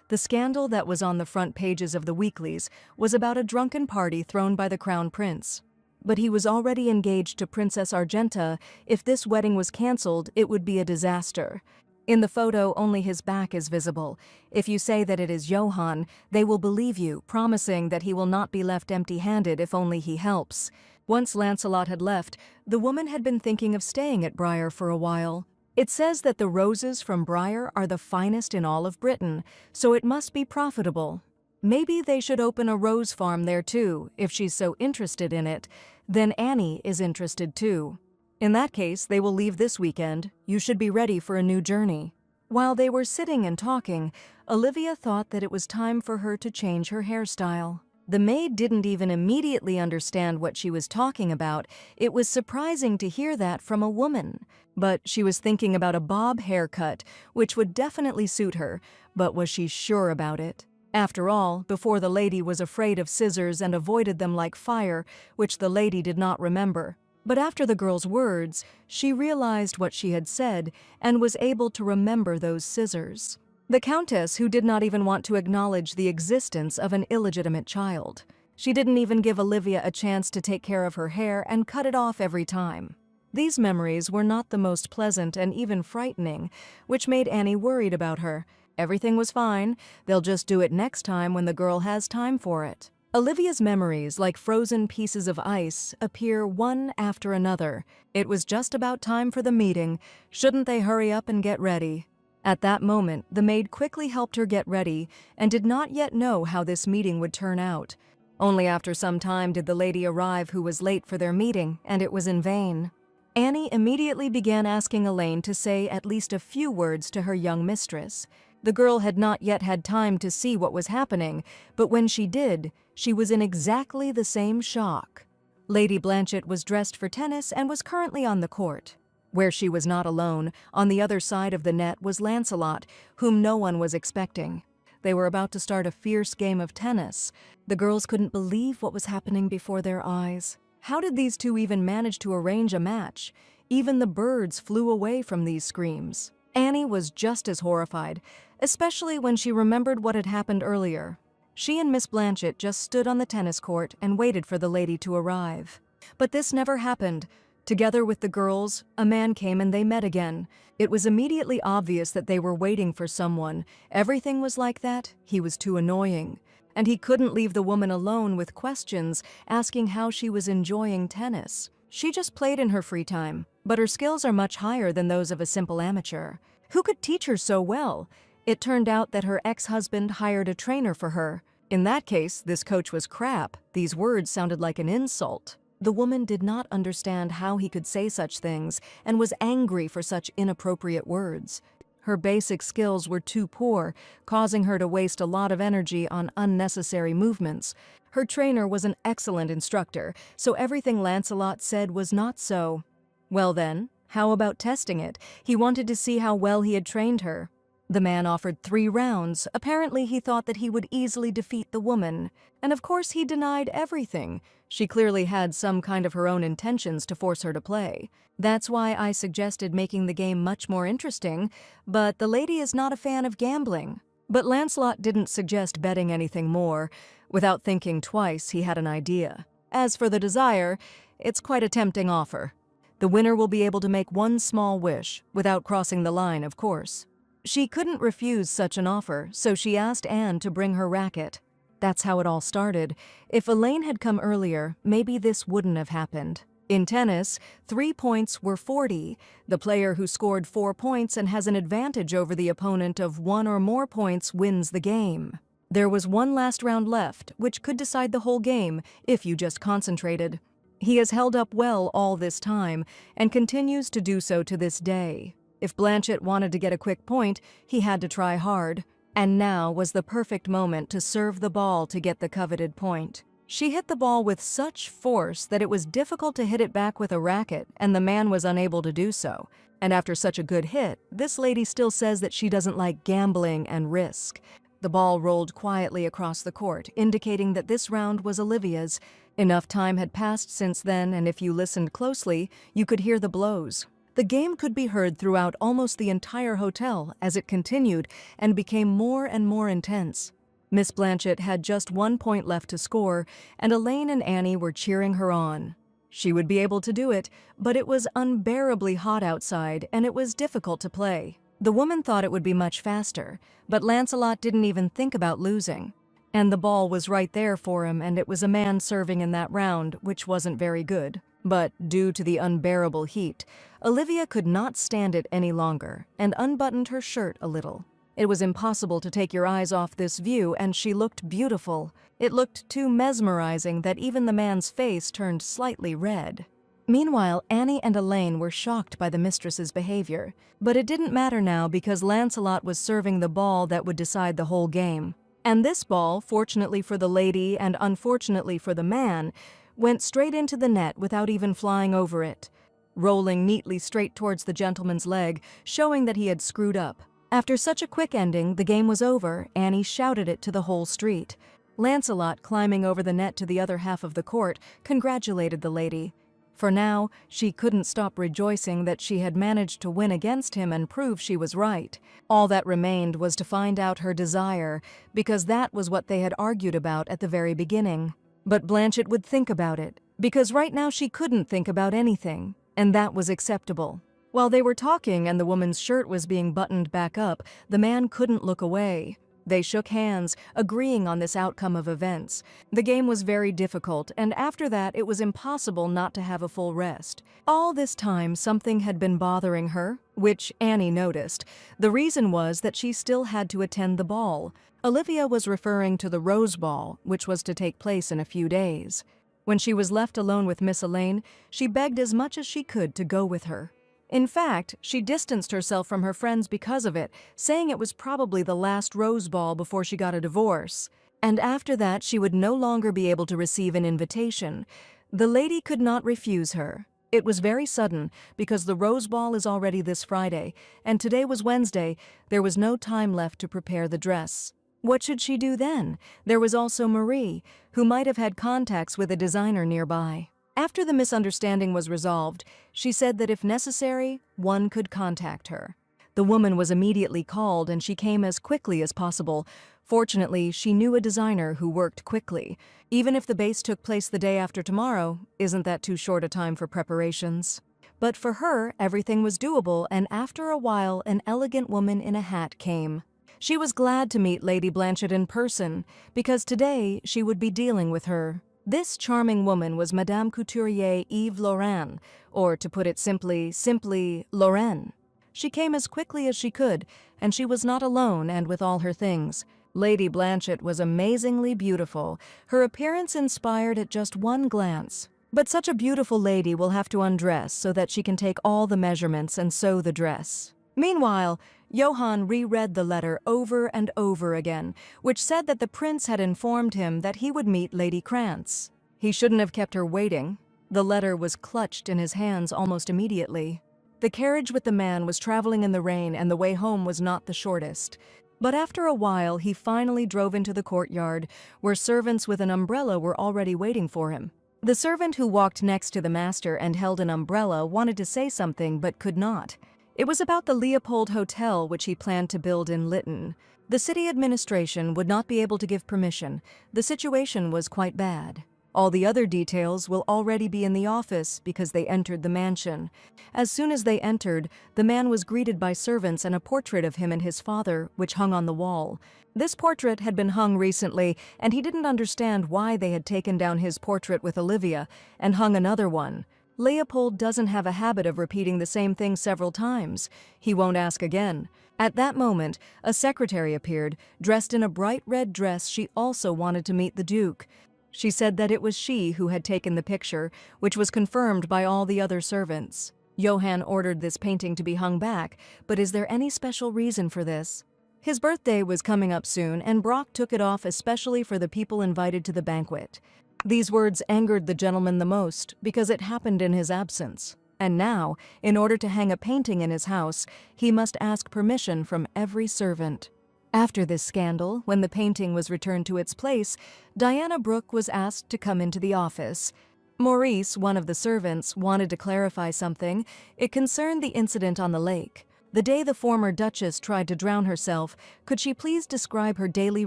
The scandal that was on the front pages of the weeklies was about a drunken party thrown by the Crown Prince. But he was already engaged to Princess Argenta. If this wedding was cancelled, it would be a disaster. In the photo, only his back is visible. If you say that it is Johann, they will believe you, promising that he will not be left empty-handed if only he helps. Once Lancelot had left, the woman had been thinking of staying at Briar for a while. It says that the roses from Briar are the finest in all of Britain, so it must be profitable. Maybe they should open a rose farm there too, if she's so interested in it. Then Annie is interested too. In that case, they will leave this weekend. You should be ready for a new journey. While they were sitting and talking, Olivia thought that it was time for her to change her hairstyle. The maid didn't even immediately understand what she was talking about. It was surprising to hear that from a woman. But she was thinking about a bob haircut, which would definitely suit her. But was she sure about it? After all, before the lady was afraid of scissors and avoided them like fire, which the lady did not remember. But after the girl's words, she realized what she had said and was able to remember those scissors. The Countess, who did not even want to acknowledge the existence of an illegitimate child. She didn't even give Olivia a chance to take care of her hair and cut it off every time. These memories were not the most pleasant and even frightening, which made Annie worried about her. Everything was fine. They'll just do it next time when the girl has time for it. Olivia's memories, like frozen pieces of ice, appear one after another. It was just about time for the meeting. Shouldn't they hurry up and get ready? At that moment, the maid quickly helped her get ready and did not yet know how this meeting would turn out. Only after some time did the lady arrive who was late for their meeting, and it was in vain. Annie immediately began asking Elaine to say at least a few words to her young mistress. The girl had not yet had time to see what was happening, but when she did, she was in exactly the same shock. Lady Blanchett was dressed for tennis and was currently on the court. Where she was not alone, on the other side of the net was Lancelot, whom no one was expecting. They were about to start a fierce game of tennis. The girls couldn't believe what was happening before their eyes. How did these two even manage to arrange a match? Even the birds flew away from these screams. Annie was just as horrified, especially when she remembered what had happened earlier. She and Miss Blanchett just stood on the tennis court and waited for the lady to arrive. But this never happened. Together with the girls, a man came and they met again. It was immediately obvious that they were waiting for someone. Everything was like that. He was too annoying. And he couldn't leave the woman alone with questions, asking how she was enjoying tennis. She just played in her free time, but her skills are much higher than those of a simple amateur. Who could teach her so well? It turned out that her ex-husband hired a trainer for her. In that case, this coach was crap. These words sounded like an insult. The woman did not understand how he could say such things and was angry for such inappropriate words. Her basic skills were too poor, causing her to waste a lot of energy on unnecessary movements. Her trainer was an excellent instructor, so everything Lancelot said was not so. Well then, how about testing it? He wanted to see how well he had trained her. The man offered 3 rounds. Apparently he thought that he would easily defeat the woman. And of course he denied everything. She clearly had some kind of her own intentions to force her to play. That's why I suggested making the game much more interesting, but the lady is not a fan of gambling. But Lancelot didn't suggest betting anything more. Without thinking twice, he had an idea. As for the desire, it's quite a tempting offer. The winner will be able to make one small wish, without crossing the line, of course. She couldn't refuse such an offer, so she asked Anne to bring her racket. That's how it all started. If Elaine had come earlier, maybe this wouldn't have happened. In tennis, 3 points were 40. The player who scored 4 points and has an advantage over the opponent of 1 or more points wins the game. There was one last round left, which could decide the whole game if you just concentrated. He has held up well all this time and continues to do so to this day. If Blanchett wanted to get a quick point, he had to try hard. And now was the perfect moment to serve the ball to get the coveted point. She hit the ball with such force that it was difficult to hit it back with a racket, and the man was unable to do so. And after such a good hit, this lady still says that she doesn't like gambling and risk. The ball rolled quietly across the court, indicating that this round was Olivia's. Enough time had passed since then, and if you listened closely, you could hear the blows. The game could be heard throughout almost the entire hotel as it continued and became more and more intense. Miss Blanchett had just 1 point left to score, and Elaine and Annie were cheering her on. She would be able to do it, but it was unbearably hot outside, and it was difficult to play. The woman thought it would be much faster, but Lancelot didn't even think about losing. And the ball was right there for him, and it was a man serving in that round, which wasn't very good. But due to the unbearable heat, Olivia could not stand it any longer and unbuttoned her shirt a little. It was impossible to take your eyes off this view, and she looked beautiful. It looked too mesmerizing that even the man's face turned slightly red. Meanwhile, Annie and Elaine were shocked by the mistress's behavior. But it didn't matter now because Lancelot was serving the ball that would decide the whole game. And this ball, fortunately for the lady and unfortunately for the man, went straight into the net without even flying over it, rolling neatly straight towards the gentleman's leg, showing that he had screwed up. After such a quick ending, the game was over. Annie shouted it to the whole street. Lancelot, climbing over the net to the other half of the court, congratulated the lady. For now, she couldn't stop rejoicing that she had managed to win against him and prove she was right. All that remained was to find out her desire, because that was what they had argued about at the very beginning. But Blanchett would think about it, because right now she couldn't think about anything, and that was acceptable. While they were talking and the woman's shirt was being buttoned back up, the man couldn't look away. They shook hands, agreeing on this outcome of events. The game was very difficult, and after that it was impossible not to have a full rest. All this time something had been bothering her, which Annie noticed. The reason was that she still had to attend the ball. Olivia was referring to the Rose Ball, which was to take place in a few days. When she was left alone with Miss Elaine, she begged as much as she could to go with her. In fact, she distanced herself from her friends because of it, saying it was probably the last Rose Ball before she got a divorce. And after that, she would no longer be able to receive an invitation. The lady could not refuse her. It was very sudden, because the Rose Ball is already this Friday, and today was Wednesday. There was no time left to prepare the dress. What should she do then? There was also Marie, who might have had contacts with a designer nearby. After the misunderstanding was resolved, she said that if necessary, one could contact her. The woman was immediately called, and she came as quickly as possible. Fortunately, she knew a designer who worked quickly. Even if the base took place the day after tomorrow, isn't that too short a time for preparations? But for her, everything was doable, and after a while, an elegant woman in a hat came. She was glad to meet Lady Blanchett in person, because today she would be dealing with her. This charming woman was Madame Couturier Yves Lorraine, or to put it simply Lorraine. She came as quickly as she could, and she was not alone and with all her things. Lady Blanchett was amazingly beautiful. Her appearance inspired at just one glance. But such a beautiful lady will have to undress so that she can take all the measurements and sew the dress. Meanwhile, Johann reread the letter over and over again, which said that the prince had informed him that he would meet Lady Krantz. He shouldn't have kept her waiting. The letter was clutched in his hands almost immediately. The carriage with the man was traveling in the rain, and the way home was not the shortest. But after a while, he finally drove into the courtyard, where servants with an umbrella were already waiting for him. The servant who walked next to the master and held an umbrella wanted to say something but could not. It was about the Leopold Hotel, which he planned to build in Lytton. The city administration would not be able to give permission. The situation was quite bad. All the other details will already be in the office because they entered the mansion. As soon as they entered, the man was greeted by servants and a portrait of him and his father, which hung on the wall. This portrait had been hung recently, and he didn't understand why they had taken down his portrait with Olivia and hung another one. Leopold doesn't have a habit of repeating the same thing several times. He won't ask again. At that moment, a secretary appeared, dressed in a bright red dress. She also wanted to meet the Duke. She said that it was she who had taken the picture, which was confirmed by all the other servants. Johann ordered this painting to be hung back, but is there any special reason for this? His birthday was coming up soon, and Brock took it off especially for the people invited to the banquet. These words angered the gentleman the most because it happened in his absence. And now, in order to hang a painting in his house, he must ask permission from every servant. After this scandal, when the painting was returned to its place, Diana Brooke was asked to come into the office. Maurice, one of the servants, wanted to clarify something. It concerned the incident on the lake. The day the former Duchess tried to drown herself, could she please describe her daily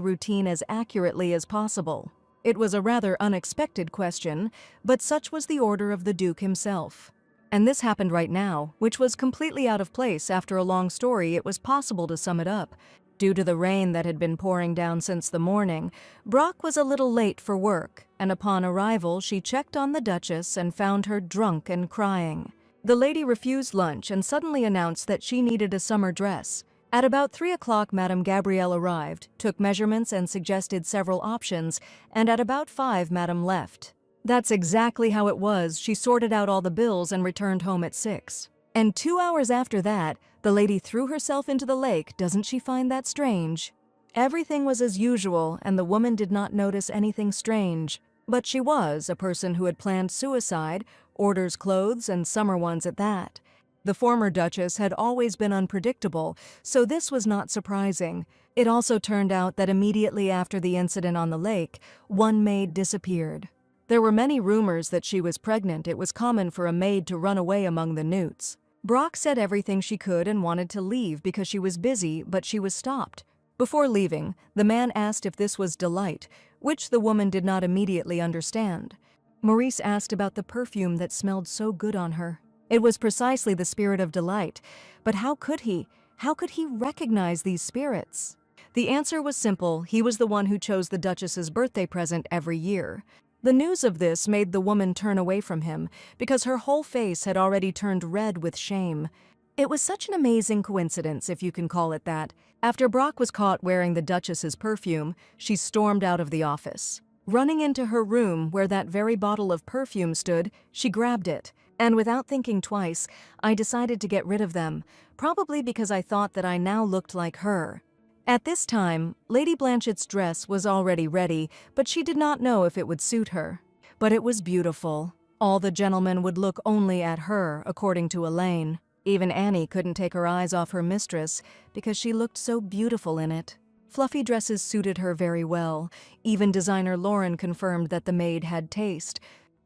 routine as accurately as possible? It was a rather unexpected question, but such was the order of the Duke himself. And this happened right now, which was completely out of place. After a long story, it was possible to sum it up. Due to the rain that had been pouring down since the morning, Brock was a little late for work, and upon arrival she checked on the Duchess and found her drunk and crying. The lady refused lunch and suddenly announced that she needed a summer dress. At about 3 o'clock, Madame Gabrielle arrived, took measurements and suggested several options, and at about 5 Madame left. That's exactly how it was. She sorted out all the bills and returned home at 6. And 2 hours after that, the lady threw herself into the lake. Doesn't she find that strange? Everything was as usual, and the woman did not notice anything strange. But she was a person who had planned suicide, orders clothes, and summer ones at that. The former Duchess had always been unpredictable, so this was not surprising. It also turned out that immediately after the incident on the lake, one maid disappeared. There were many rumors that she was pregnant. It was common for a maid to run away among the newts. Brock said everything she could and wanted to leave because she was busy, but she was stopped. Before leaving, the man asked if this was delight, which the woman did not immediately understand. Maurice asked about the perfume that smelled so good on her. It was precisely the spirit of delight, but how could he recognize these spirits? The answer was simple. He was the one who chose the Duchess's birthday present every year. The news of this made the woman turn away from him, because her whole face had already turned red with shame. It was such an amazing coincidence, if you can call it that. After Brock was caught wearing the Duchess's perfume, she stormed out of the office. Running into her room where that very bottle of perfume stood, she grabbed it. And without thinking twice, I decided to get rid of them, probably because I thought that I now looked like her. At this time, Lady Blanchett's dress was already ready, but she did not know if it would suit her. But it was beautiful. All the gentlemen would look only at her, according to Elaine. Even Annie couldn't take her eyes off her mistress because she looked so beautiful in it. Fluffy dresses suited her very well. Even designer Lauren confirmed that the maid had taste.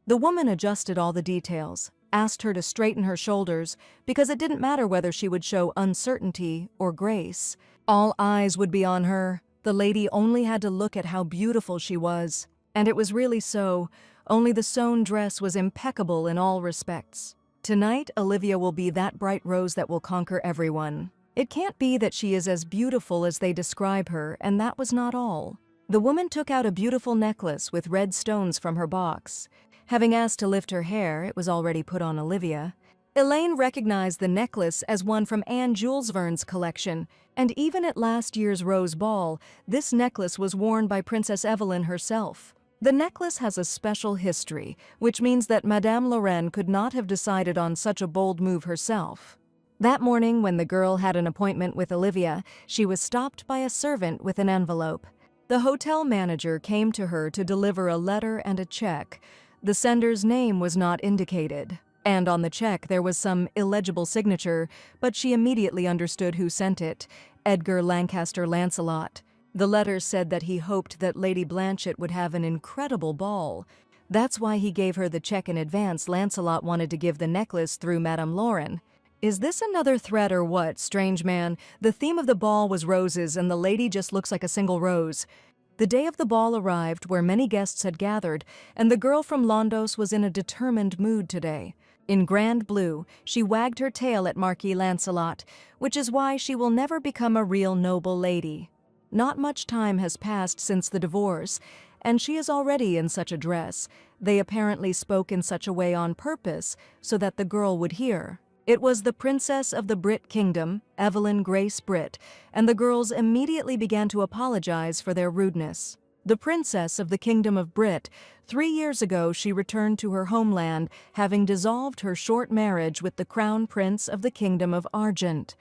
The woman adjusted all the details, asked her to straighten her shoulders because it didn't matter whether she would show uncertainty or grace. All eyes would be on her. The lady only had to look at how beautiful she was. And it was really so, only the sewn dress was impeccable in all respects. Tonight, Olivia will be that bright rose that will conquer everyone. It can't be that she is as beautiful as they describe her, and that was not all. The woman took out a beautiful necklace with red stones from her box. Having asked to lift her hair, it was already put on Olivia. Elaine recognized the necklace as one from Anne Julesvern's collection, and even at last year's Rose Ball, this necklace was worn by Princess Evelyn herself. The necklace has a special history, which means that Madame Lorraine could not have decided on such a bold move herself. That morning, when the girl had an appointment with Olivia, she was stopped by a servant with an envelope. The hotel manager came to her to deliver a letter and a check. The sender's name was not indicated, and on the check there was some illegible signature, but she immediately understood who sent it: Edgar Lancaster Lancelot. The letter said that he hoped that Lady Blanchett would have an incredible ball. That's why he gave her the check in advance. Lancelot wanted to give the necklace through Madame Lauren. Is this another threat or what, strange man? The theme of the ball was roses, and the lady just looks like a single rose. The day of the ball arrived, where many guests had gathered, and the girl from Londos was in a determined mood today. In grand blue, she wagged her tail at Marquis Lancelot, which is why she will never become a real noble lady. Not much time has passed since the divorce, and she is already in such a dress. They apparently spoke in such a way on purpose, so that the girl would hear. It was the Princess of the Brit Kingdom, Evelyn Grace Britt, and the girls immediately began to apologize for their rudeness. The Princess of the Kingdom of Brit, 3 years ago she returned to her homeland, having dissolved her short marriage with the Crown Prince of the Kingdom of Argent.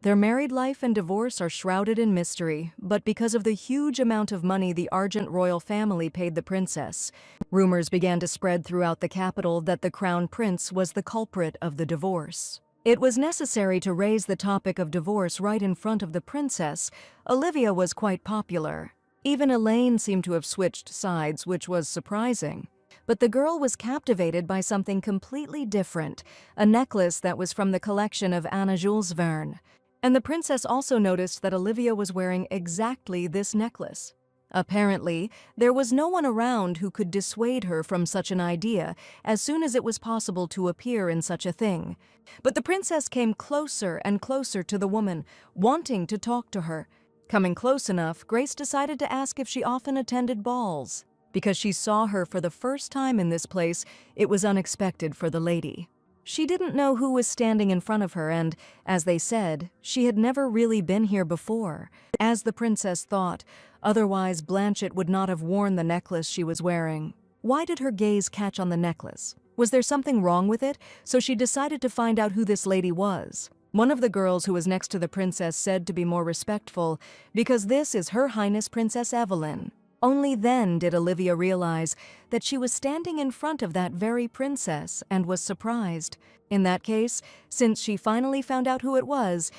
Their married life and divorce are shrouded in mystery, but because of the huge amount of money the Argent royal family paid the princess, rumors began to spread throughout the capital that the crown prince was the culprit of the divorce. It was necessary to raise the topic of divorce right in front of the princess. Olivia was quite popular. Even Elaine seemed to have switched sides, which was surprising. But the girl was captivated by something completely different, a necklace that was from the collection of Anna Jules Verne. And the princess also noticed that Olivia was wearing exactly this necklace. Apparently, there was no one around who could dissuade her from such an idea as soon as it was possible to appear in such a thing. But the princess came closer and closer to the woman, wanting to talk to her. Coming close enough, Grace decided to ask if she often attended balls. Because she saw her for the first time in this place, it was unexpected for the lady. She didn't know who was standing in front of her and, as they said, she had never really been here before. As the princess thought, otherwise Blanchett would not have worn the necklace she was wearing. Why did her gaze catch on the necklace? Was there something wrong with it? So she decided to find out who this lady was. One of the girls who was next to the princess said to be more respectful, because this is Her Highness Princess Evelyn. Only then did Olivia realize that she was standing in front of that very princess and was surprised. In that case, since she finally found out who it was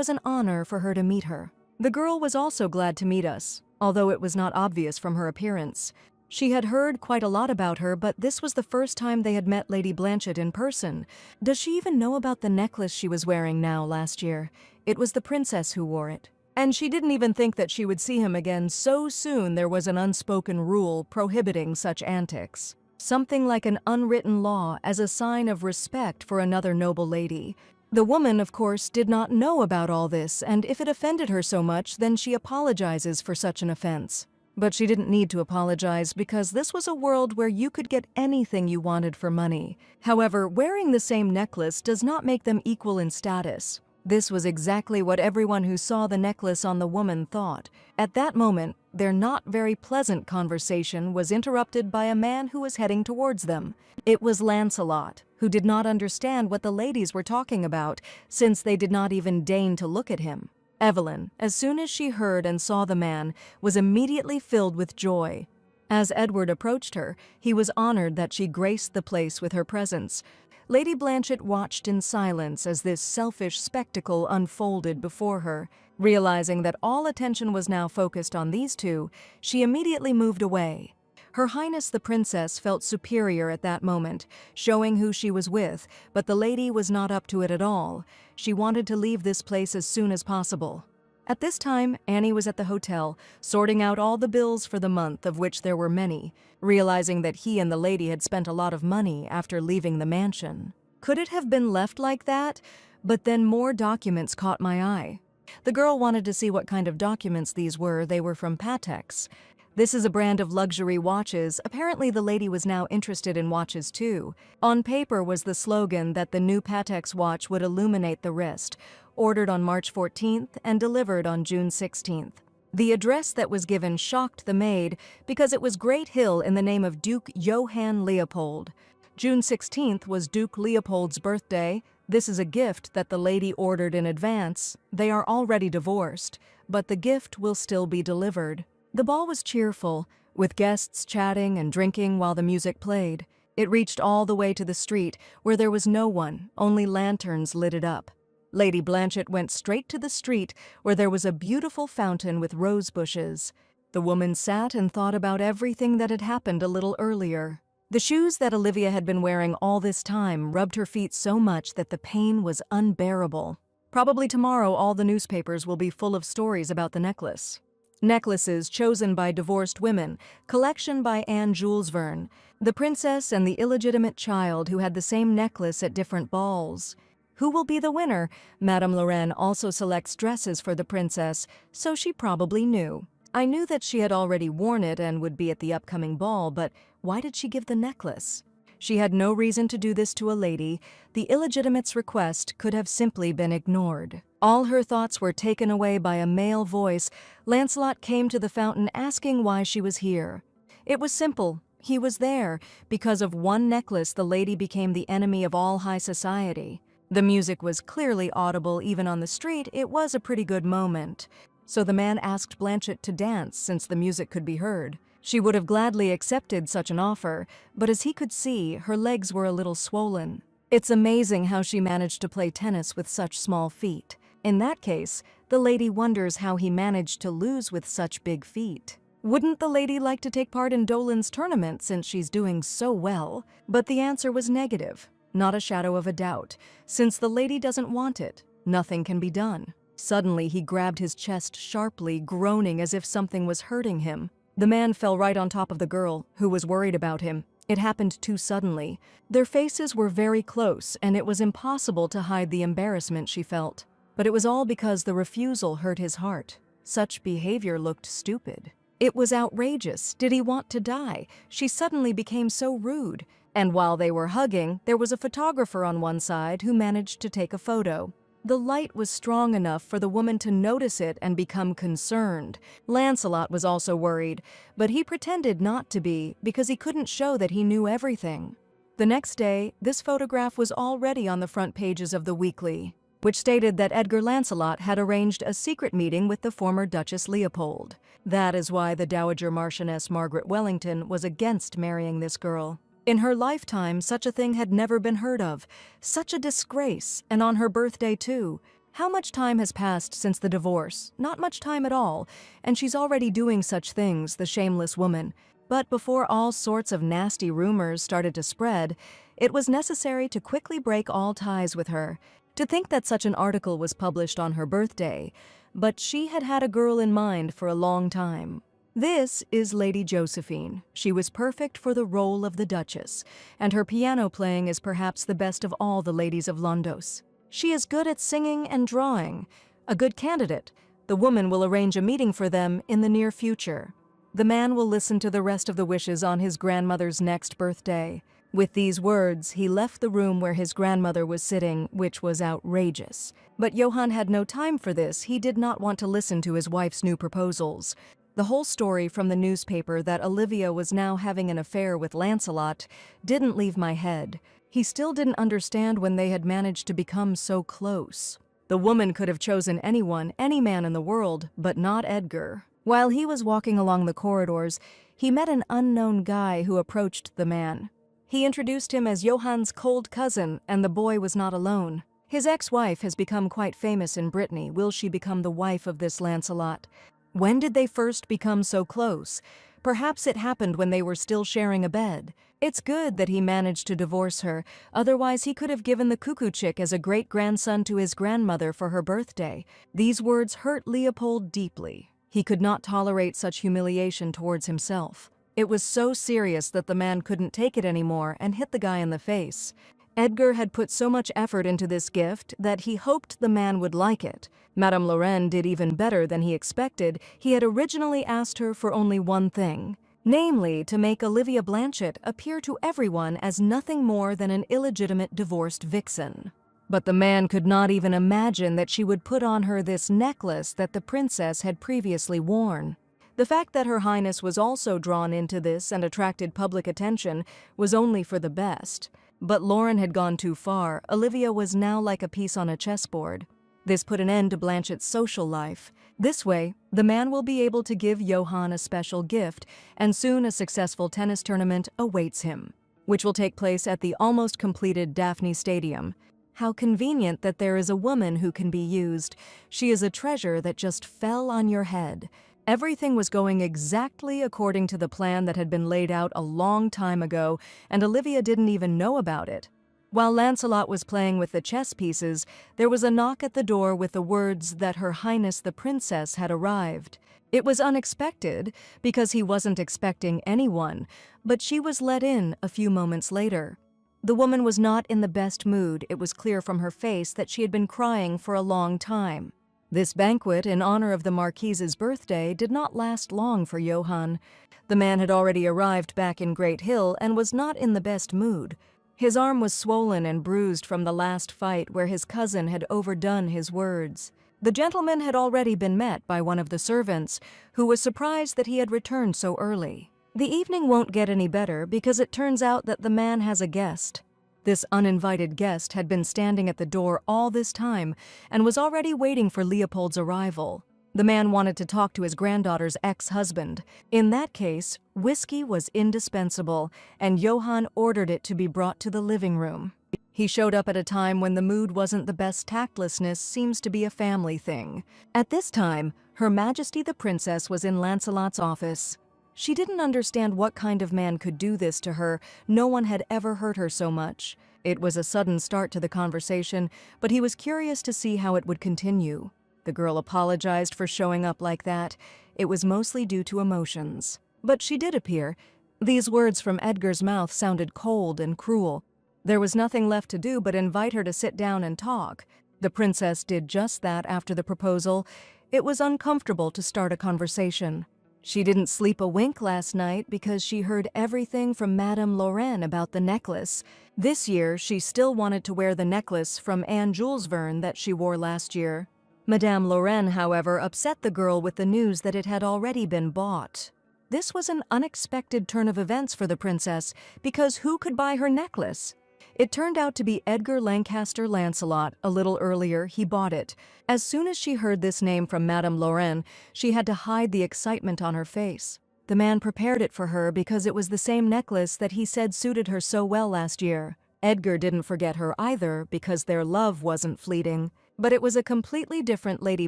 an honor for her to meet her. The girl was also glad to meet us, although it was not obvious from her appearance. She had heard quite a lot about her, but this was the first time they had met Lady Blanchett in person. Does she even know about the necklace she was wearing now last year? It was the princess who wore it. And she didn't even think that she would see him again so soon. There was an unspoken rule prohibiting such antics. Something like an unwritten law as a sign of respect for another noble lady. The woman, of course, did not know about all this, and if it offended her so much, then she apologizes for such an offense. But she didn't need to apologize because this was a world where you could get anything you wanted for money. However, wearing the same necklace does not make them equal in status. This was exactly what everyone who saw the necklace on the woman thought. At that moment, their not very pleasant conversation was interrupted by a man who was heading towards them. It was Lancelot, who did not understand what the ladies were talking about, since they did not even deign to look at him. Evelyn, as soon as she heard and saw the man, was immediately filled with joy. As Edward approached her, he was honored that she graced the place with her presence. Lady Blanchett watched in silence as this selfish spectacle unfolded before her. Realizing that all attention was now focused on these two, she immediately moved away. Her Highness the Princess felt superior at that moment, showing who she was with, but the lady was not up to it at all. She wanted to leave this place as soon as possible. At this time, Annie was at the hotel, sorting out all the bills for the month, of which there were many, realizing that he and the lady had spent a lot of money after leaving the mansion. Could it have been left like that? But then more documents caught my eye. The girl wanted to see what kind of documents these were. They were from Patek's. This is a brand of luxury watches. Apparently the lady was now interested in watches too. On paper was the slogan that the new Patek's watch would illuminate the wrist, ordered on March 14th and delivered on June 16th. The address that was given shocked the maid because it was Great Hill in the name of Duke Johann Leopold. June 16th was Duke Leopold's birthday. This is a gift that the lady ordered in advance. They are already divorced, but the gift will still be delivered. The ball was cheerful, with guests chatting and drinking while the music played. It reached all the way to the street, where there was no one, only lanterns lit it up. Lady Blanchett went straight to the street, where there was a beautiful fountain with rose bushes. The woman sat and thought about everything that had happened a little earlier. The shoes that Olivia had been wearing all this time rubbed her feet so much that the pain was unbearable. Probably tomorrow all the newspapers will be full of stories about the necklace. Necklaces chosen by divorced women, collection by Anne Jules Verne, the princess and the illegitimate child who had the same necklace at different balls. Who will be the winner? Madame Lorraine also selects dresses for the princess, so she probably knew. I knew that she had already worn it and would be at the upcoming ball, but why did she give the necklace? She had no reason to do this to a lady. The illegitimate's request could have simply been ignored. All her thoughts were taken away by a male voice. Lancelot came to the fountain asking why she was here. It was simple. He was there. Because of one necklace, the lady became the enemy of all high society. The music was clearly audible even on the street. It was a pretty good moment. So the man asked Blanchett to dance since the music could be heard. She would have gladly accepted such an offer, but as he could see, her legs were a little swollen. It's amazing how she managed to play tennis with such small feet. In that case, the lady wonders how he managed to lose with such big feet. Wouldn't the lady like to take part in Dolan's tournament since she's doing so well? But the answer was negative. Not a shadow of a doubt. Since the lady doesn't want it, nothing can be done. Suddenly, he grabbed his chest sharply, groaning as if something was hurting him. The man fell right on top of the girl, who was worried about him. It happened too suddenly. Their faces were very close, and it was impossible to hide the embarrassment she felt. But it was all because the refusal hurt his heart. Such behavior looked stupid. It was outrageous. Did he want to die? She suddenly became so rude. And while they were hugging, there was a photographer on one side who managed to take a photo. The light was strong enough for the woman to notice it and become concerned. Lancelot was also worried, but he pretended not to be because he couldn't show that he knew everything. The next day, this photograph was already on the front pages of the weekly, which stated that Edgar Lancelot had arranged a secret meeting with the former Duchess Leopold. That is why the Dowager Marchioness Margaret Wellington was against marrying this girl. In her lifetime, such a thing had never been heard of. Such a disgrace, and on her birthday too. How much time has passed since the divorce? Not much time at all, and she's already doing such things, the shameless woman. But before all sorts of nasty rumors started to spread, it was necessary to quickly break all ties with her. To think that such an article was published on her birthday, but she had had a girl in mind for a long time. This is Lady Josephine. She was perfect for the role of the Duchess, and her piano playing is perhaps the best of all the ladies of Londos. She is good at singing and drawing. A good candidate. The woman will arrange a meeting for them in the near future. The man will listen to the rest of the wishes on his grandmother's next birthday. With these words, he left the room where his grandmother was sitting, which was outrageous. But Johann had no time for this. He did not want to listen to his wife's new proposals. The whole story from the newspaper that Olivia was now having an affair with Lancelot didn't leave my head. He still didn't understand when they had managed to become so close. The woman could have chosen anyone, any man in the world, but not Edgar. While he was walking along the corridors, he met an unknown guy who approached the man. He introduced him as Johann's cold cousin, and the boy was not alone. His ex-wife has become quite famous in Brittany. Will she become the wife of this Lancelot? When did they first become so close? Perhaps it happened when they were still sharing a bed. It's good that he managed to divorce her, otherwise he could have given the cuckoo chick as a great-grandson to his grandmother for her birthday. These words hurt Leopold deeply. He could not tolerate such humiliation towards himself. It was so serious that the man couldn't take it anymore and hit the guy in the face. Edgar had put so much effort into this gift that he hoped the man would like it. Madame Lorraine did even better than he expected. He had originally asked her for only one thing, namely to make Olivia Blanchett appear to everyone as nothing more than an illegitimate divorced vixen. But the man could not even imagine that she would put on her this necklace that the princess had previously worn. The fact that Her Highness was also drawn into this and attracted public attention was only for the best. But Lauren had gone too far. Olivia was now like a piece on a chessboard. This put an end to Blanchett's social life. This way, the man will be able to give Johann a special gift, and soon a successful tennis tournament awaits him, which will take place at the almost completed Daphne Stadium. How convenient that there is a woman who can be used. She is a treasure that just fell on your head. Everything was going exactly according to the plan that had been laid out a long time ago, and Olivia didn't even know about it. While Lancelot was playing with the chess pieces, there was a knock at the door with the words that Her Highness the Princess had arrived. It was unexpected, because he wasn't expecting anyone, but she was let in a few moments later. The woman was not in the best mood. It was clear from her face that she had been crying for a long time. This banquet in honor of the Marquise's birthday did not last long for Johann. The man had already arrived back in Great Hill and was not in the best mood. His arm was swollen and bruised from the last fight where his cousin had overdone his words. The gentleman had already been met by one of the servants, who was surprised that he had returned so early. The evening won't get any better because it turns out that the man has a guest. This uninvited guest had been standing at the door all this time and was already waiting for Leopold's arrival. The man wanted to talk to his granddaughter's ex-husband. In that case, whiskey was indispensable, and Johann ordered it to be brought to the living room. He showed up at a time when the mood wasn't the best. Tactlessness seems to be a family thing. At this time, Her Majesty the Princess was in Lancelot's office. She didn't understand what kind of man could do this to her. No one had ever hurt her so much. It was a sudden start to the conversation, but he was curious to see how it would continue. The girl apologized for showing up like that. It was mostly due to emotions. But she did appear. These words from Edgar's mouth sounded cold and cruel. There was nothing left to do but invite her to sit down and talk. The princess did just that after the proposal. It was uncomfortable to start a conversation. She didn't sleep a wink last night because she heard everything from Madame Lorraine about the necklace. This year, she still wanted to wear the necklace from Anne Jules Verne that she wore last year. Madame Lorraine, however, upset the girl with the news that it had already been bought. This was an unexpected turn of events for the princess, because who could buy her necklace? It turned out to be Edgar Lancaster Lancelot. A little earlier, he bought it. As soon as she heard this name from Madame Lorraine, she had to hide the excitement on her face. The man prepared it for her because it was the same necklace that he said suited her so well last year. Edgar didn't forget her either because their love wasn't fleeting. But it was a completely different Lady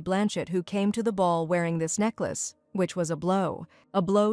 Blanchett who came to the ball wearing this necklace, which was a blow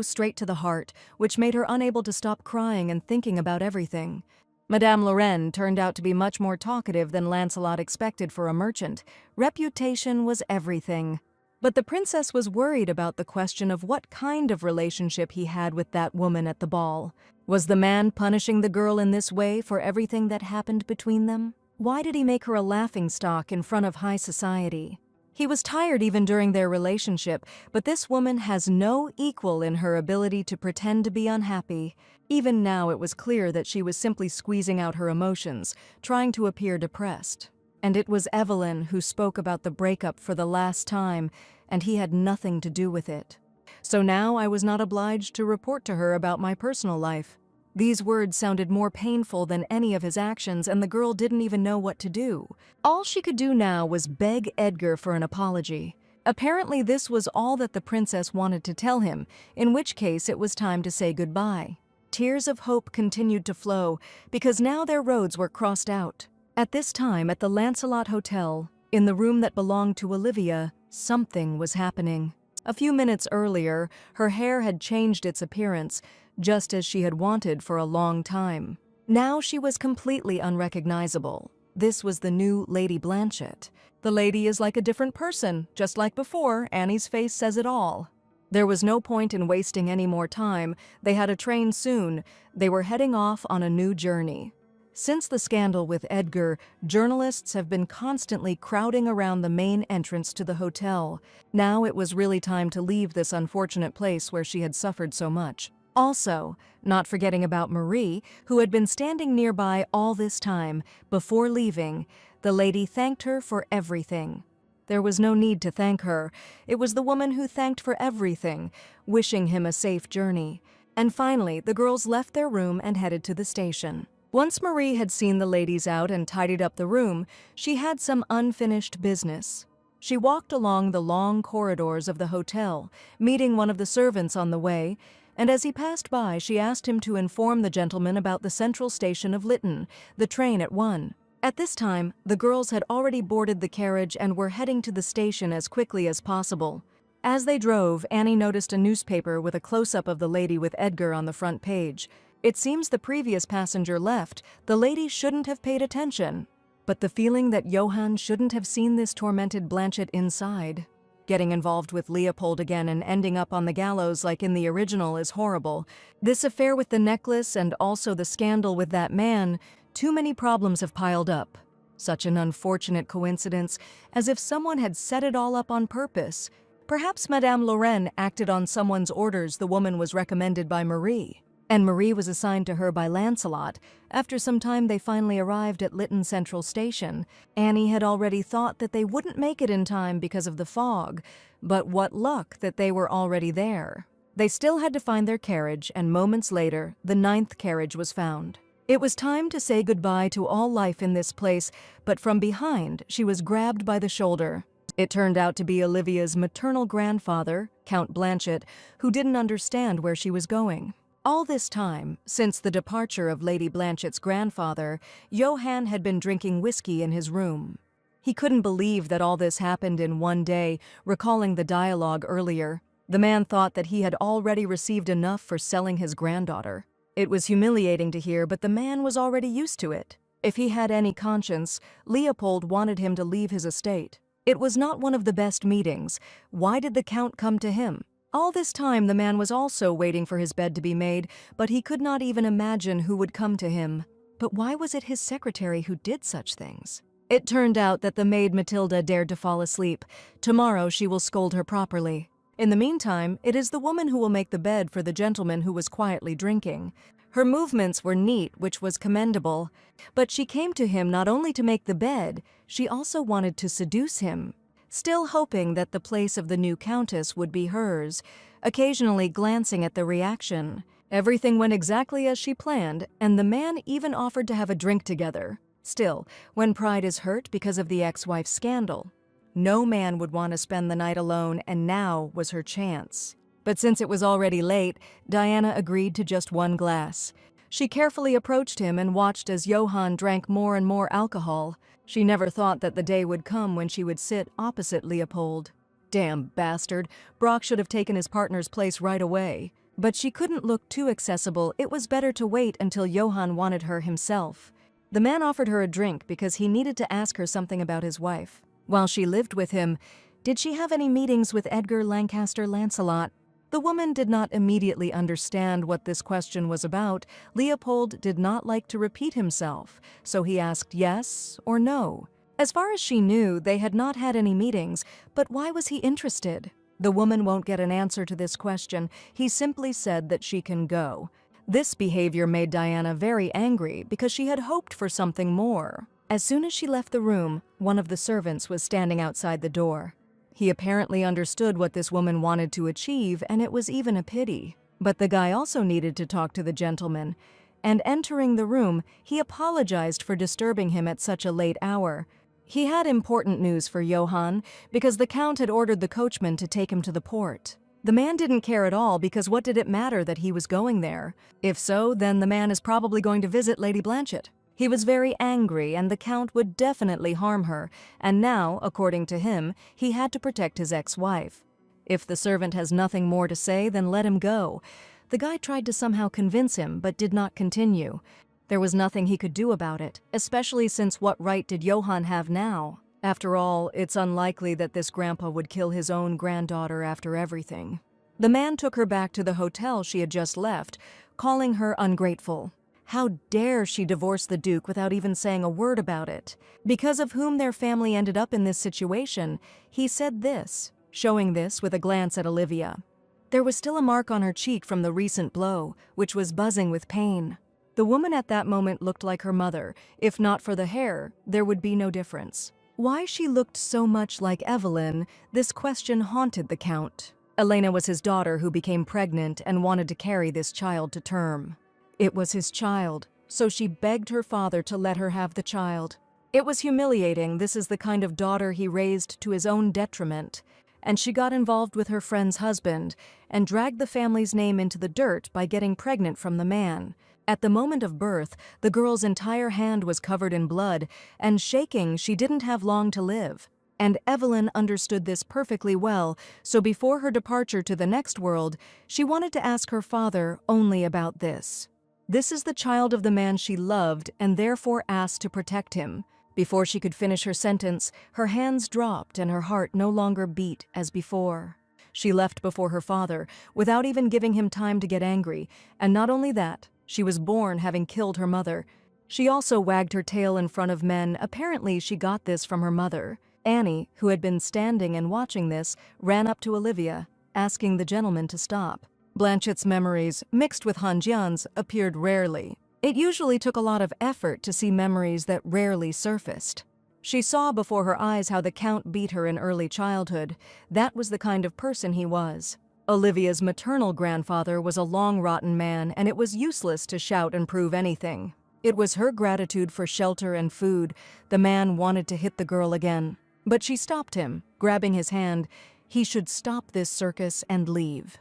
straight to the heart, which made her unable to stop crying and thinking about everything. Madame Lorraine turned out to be much more talkative than Lancelot expected for a merchant. Reputation was everything. But the princess was worried about the question of what kind of relationship he had with that woman at the ball. Was the man punishing the girl in this way for everything that happened between them? Why did he make her a laughingstock in front of high society? He was tired even during their relationship, but this woman has no equal in her ability to pretend to be unhappy. Even now it was clear that she was simply squeezing out her emotions, trying to appear depressed. And it was Evelyn who spoke about the breakup for the last time, and he had nothing to do with it. So now I was not obliged to report to her about my personal life. These words sounded more painful than any of his actions, and the girl didn't even know what to do. All she could do now was beg Edgar for an apology. Apparently this was all that the princess wanted to tell him, in which case it was time to say goodbye. Tears of hope continued to flow, because now their roads were crossed out. At this time, at the Lancelot Hotel, in the room that belonged to Olivia, something was happening. A few minutes earlier, her hair had changed its appearance, just as she had wanted for a long time. Now she was completely unrecognizable. This was the new Lady Blanchett. The lady is like a different person, just like before. Annie's face says it all. There was no point in wasting any more time. They had a train soon. They were heading off on a new journey. Since the scandal with Edgar, journalists have been constantly crowding around the main entrance to the hotel. Now it was really time to leave this unfortunate place where she had suffered so much. Also, not forgetting about Marie, who had been standing nearby all this time. Before leaving, the lady thanked her for everything. There was no need to thank her. It was the woman who thanked for everything, wishing him a safe journey. And finally, the girls left their room and headed to the station. Once Marie had seen the ladies out and tidied up the room, she had some unfinished business. She walked along the long corridors of the hotel, meeting one of the servants on the way, and as he passed by, she asked him to inform the gentleman about the central station of Lytton, the train at 1. At this time, the girls had already boarded the carriage and were heading to the station as quickly as possible. As they drove, Annie noticed a newspaper with a close-up of the lady with Edgar on the front page. It seems the previous passenger left. The lady shouldn't have paid attention. But the feeling that Johann shouldn't have seen this tormented Blanchett inside. Getting involved with Leopold again and ending up on the gallows like in the original is horrible. This affair with the necklace and also the scandal with that man, too many problems have piled up. Such an unfortunate coincidence, as if someone had set it all up on purpose. Perhaps Madame Lorraine acted on someone's orders. The woman was recommended by Marie. And Marie was assigned to her by Lancelot. After some time they finally arrived at Lytton Central Station. Annie had already thought that they wouldn't make it in time because of the fog, but what luck that they were already there. They still had to find their carriage, and moments later, the 9th carriage was found. It was time to say goodbye to all life in this place, but from behind she was grabbed by the shoulder. It turned out to be Olivia's maternal grandfather, Count Blanchett, who didn't understand where she was going. All this time, since the departure of Lady Blanchett's grandfather, Johann had been drinking whiskey in his room. He couldn't believe that all this happened in one day, recalling the dialogue earlier. The man thought that he had already received enough for selling his granddaughter. It was humiliating to hear, but the man was already used to it. If he had any conscience, Leopold wanted him to leave his estate. It was not one of the best meetings. Why did the Count come to him? All this time the man was also waiting for his bed to be made, but he could not even imagine who would come to him. But why was it his secretary who did such things? It turned out that the maid Matilda dared to fall asleep. Tomorrow she will scold her properly. In the meantime, it is the woman who will make the bed for the gentleman who was quietly drinking. Her movements were neat, which was commendable, but she came to him not only to make the bed, she also wanted to seduce him, still hoping that the place of the new countess would be hers, occasionally glancing at the reaction. Everything went exactly as she planned, and the man even offered to have a drink together. Still, when pride is hurt because of the ex-wife's scandal, no man would want to spend the night alone, and now was her chance. But since it was already late, Diana agreed to just one glass. She carefully approached him and watched as Johann drank more and more alcohol. She never thought that the day would come when she would sit opposite Leopold. Damn bastard, Brock should have taken his partner's place right away. But she couldn't look too accessible. It was better to wait until Johann wanted her himself. The man offered her a drink because he needed to ask her something about his wife. While she lived with him, did she have any meetings with Edgar Lancaster Lancelot? The woman did not immediately understand what this question was about. Leopold did not like to repeat himself, so he asked yes or no. As far as she knew, they had not had any meetings, but why was he interested? The woman won't get an answer to this question. He simply said that she can go. This behavior made Diana very angry because she had hoped for something more. As soon as she left the room, one of the servants was standing outside the door. He apparently understood what this woman wanted to achieve, and it was even a pity. But the guy also needed to talk to the gentleman, and entering the room, he apologized for disturbing him at such a late hour. He had important news for Johann, because the Count had ordered the coachman to take him to the port. The man didn't care at all, because what did it matter that he was going there? If so, then the man is probably going to visit Lady Blanchett. He was very angry, and the Count would definitely harm her, and now, according to him, he had to protect his ex-wife. If the servant has nothing more to say, then let him go. The guy tried to somehow convince him, but did not continue. There was nothing he could do about it, especially since what right did Johann have now? After all, it's unlikely that this grandpa would kill his own granddaughter after everything. The man took her back to the hotel she had just left, calling her ungrateful. How dare she divorce the Duke without even saying a word about it? Because of whom their family ended up in this situation, he said this, showing this with a glance at Olivia. There was still a mark on her cheek from the recent blow, which was buzzing with pain. The woman at that moment looked like her mother. If not for the hair, there would be no difference. Why she looked so much like Evelyn, this question haunted the Count. Elena was his daughter who became pregnant and wanted to carry this child to term. It was his child, so she begged her father to let her have the child. It was humiliating. This is the kind of daughter he raised to his own detriment. And she got involved with her friend's husband and dragged the family's name into the dirt by getting pregnant from the man. At the moment of birth, the girl's entire hand was covered in blood, and shaking, she didn't have long to live. And Evelyn understood this perfectly well, so before her departure to the next world, she wanted to ask her father only about this. This is the child of the man she loved and therefore asked to protect him. Before she could finish her sentence, her hands dropped and her heart no longer beat as before. She left before her father, without even giving him time to get angry, and not only that, she was born having killed her mother. She also wagged her tail in front of men. Apparently she got this from her mother. Annie, who had been standing and watching this, ran up to Olivia, asking the gentleman to stop. Blanchett's memories, mixed with Han Jian's, appeared rarely. It usually took a lot of effort to see memories that rarely surfaced. She saw before her eyes how the Count beat her in early childhood. That was the kind of person he was. Olivia's maternal grandfather was a long rotten man, and it was useless to shout and prove anything. It was her gratitude for shelter and food. The man wanted to hit the girl again, but she stopped him, grabbing his hand. He should stop this circus and leave.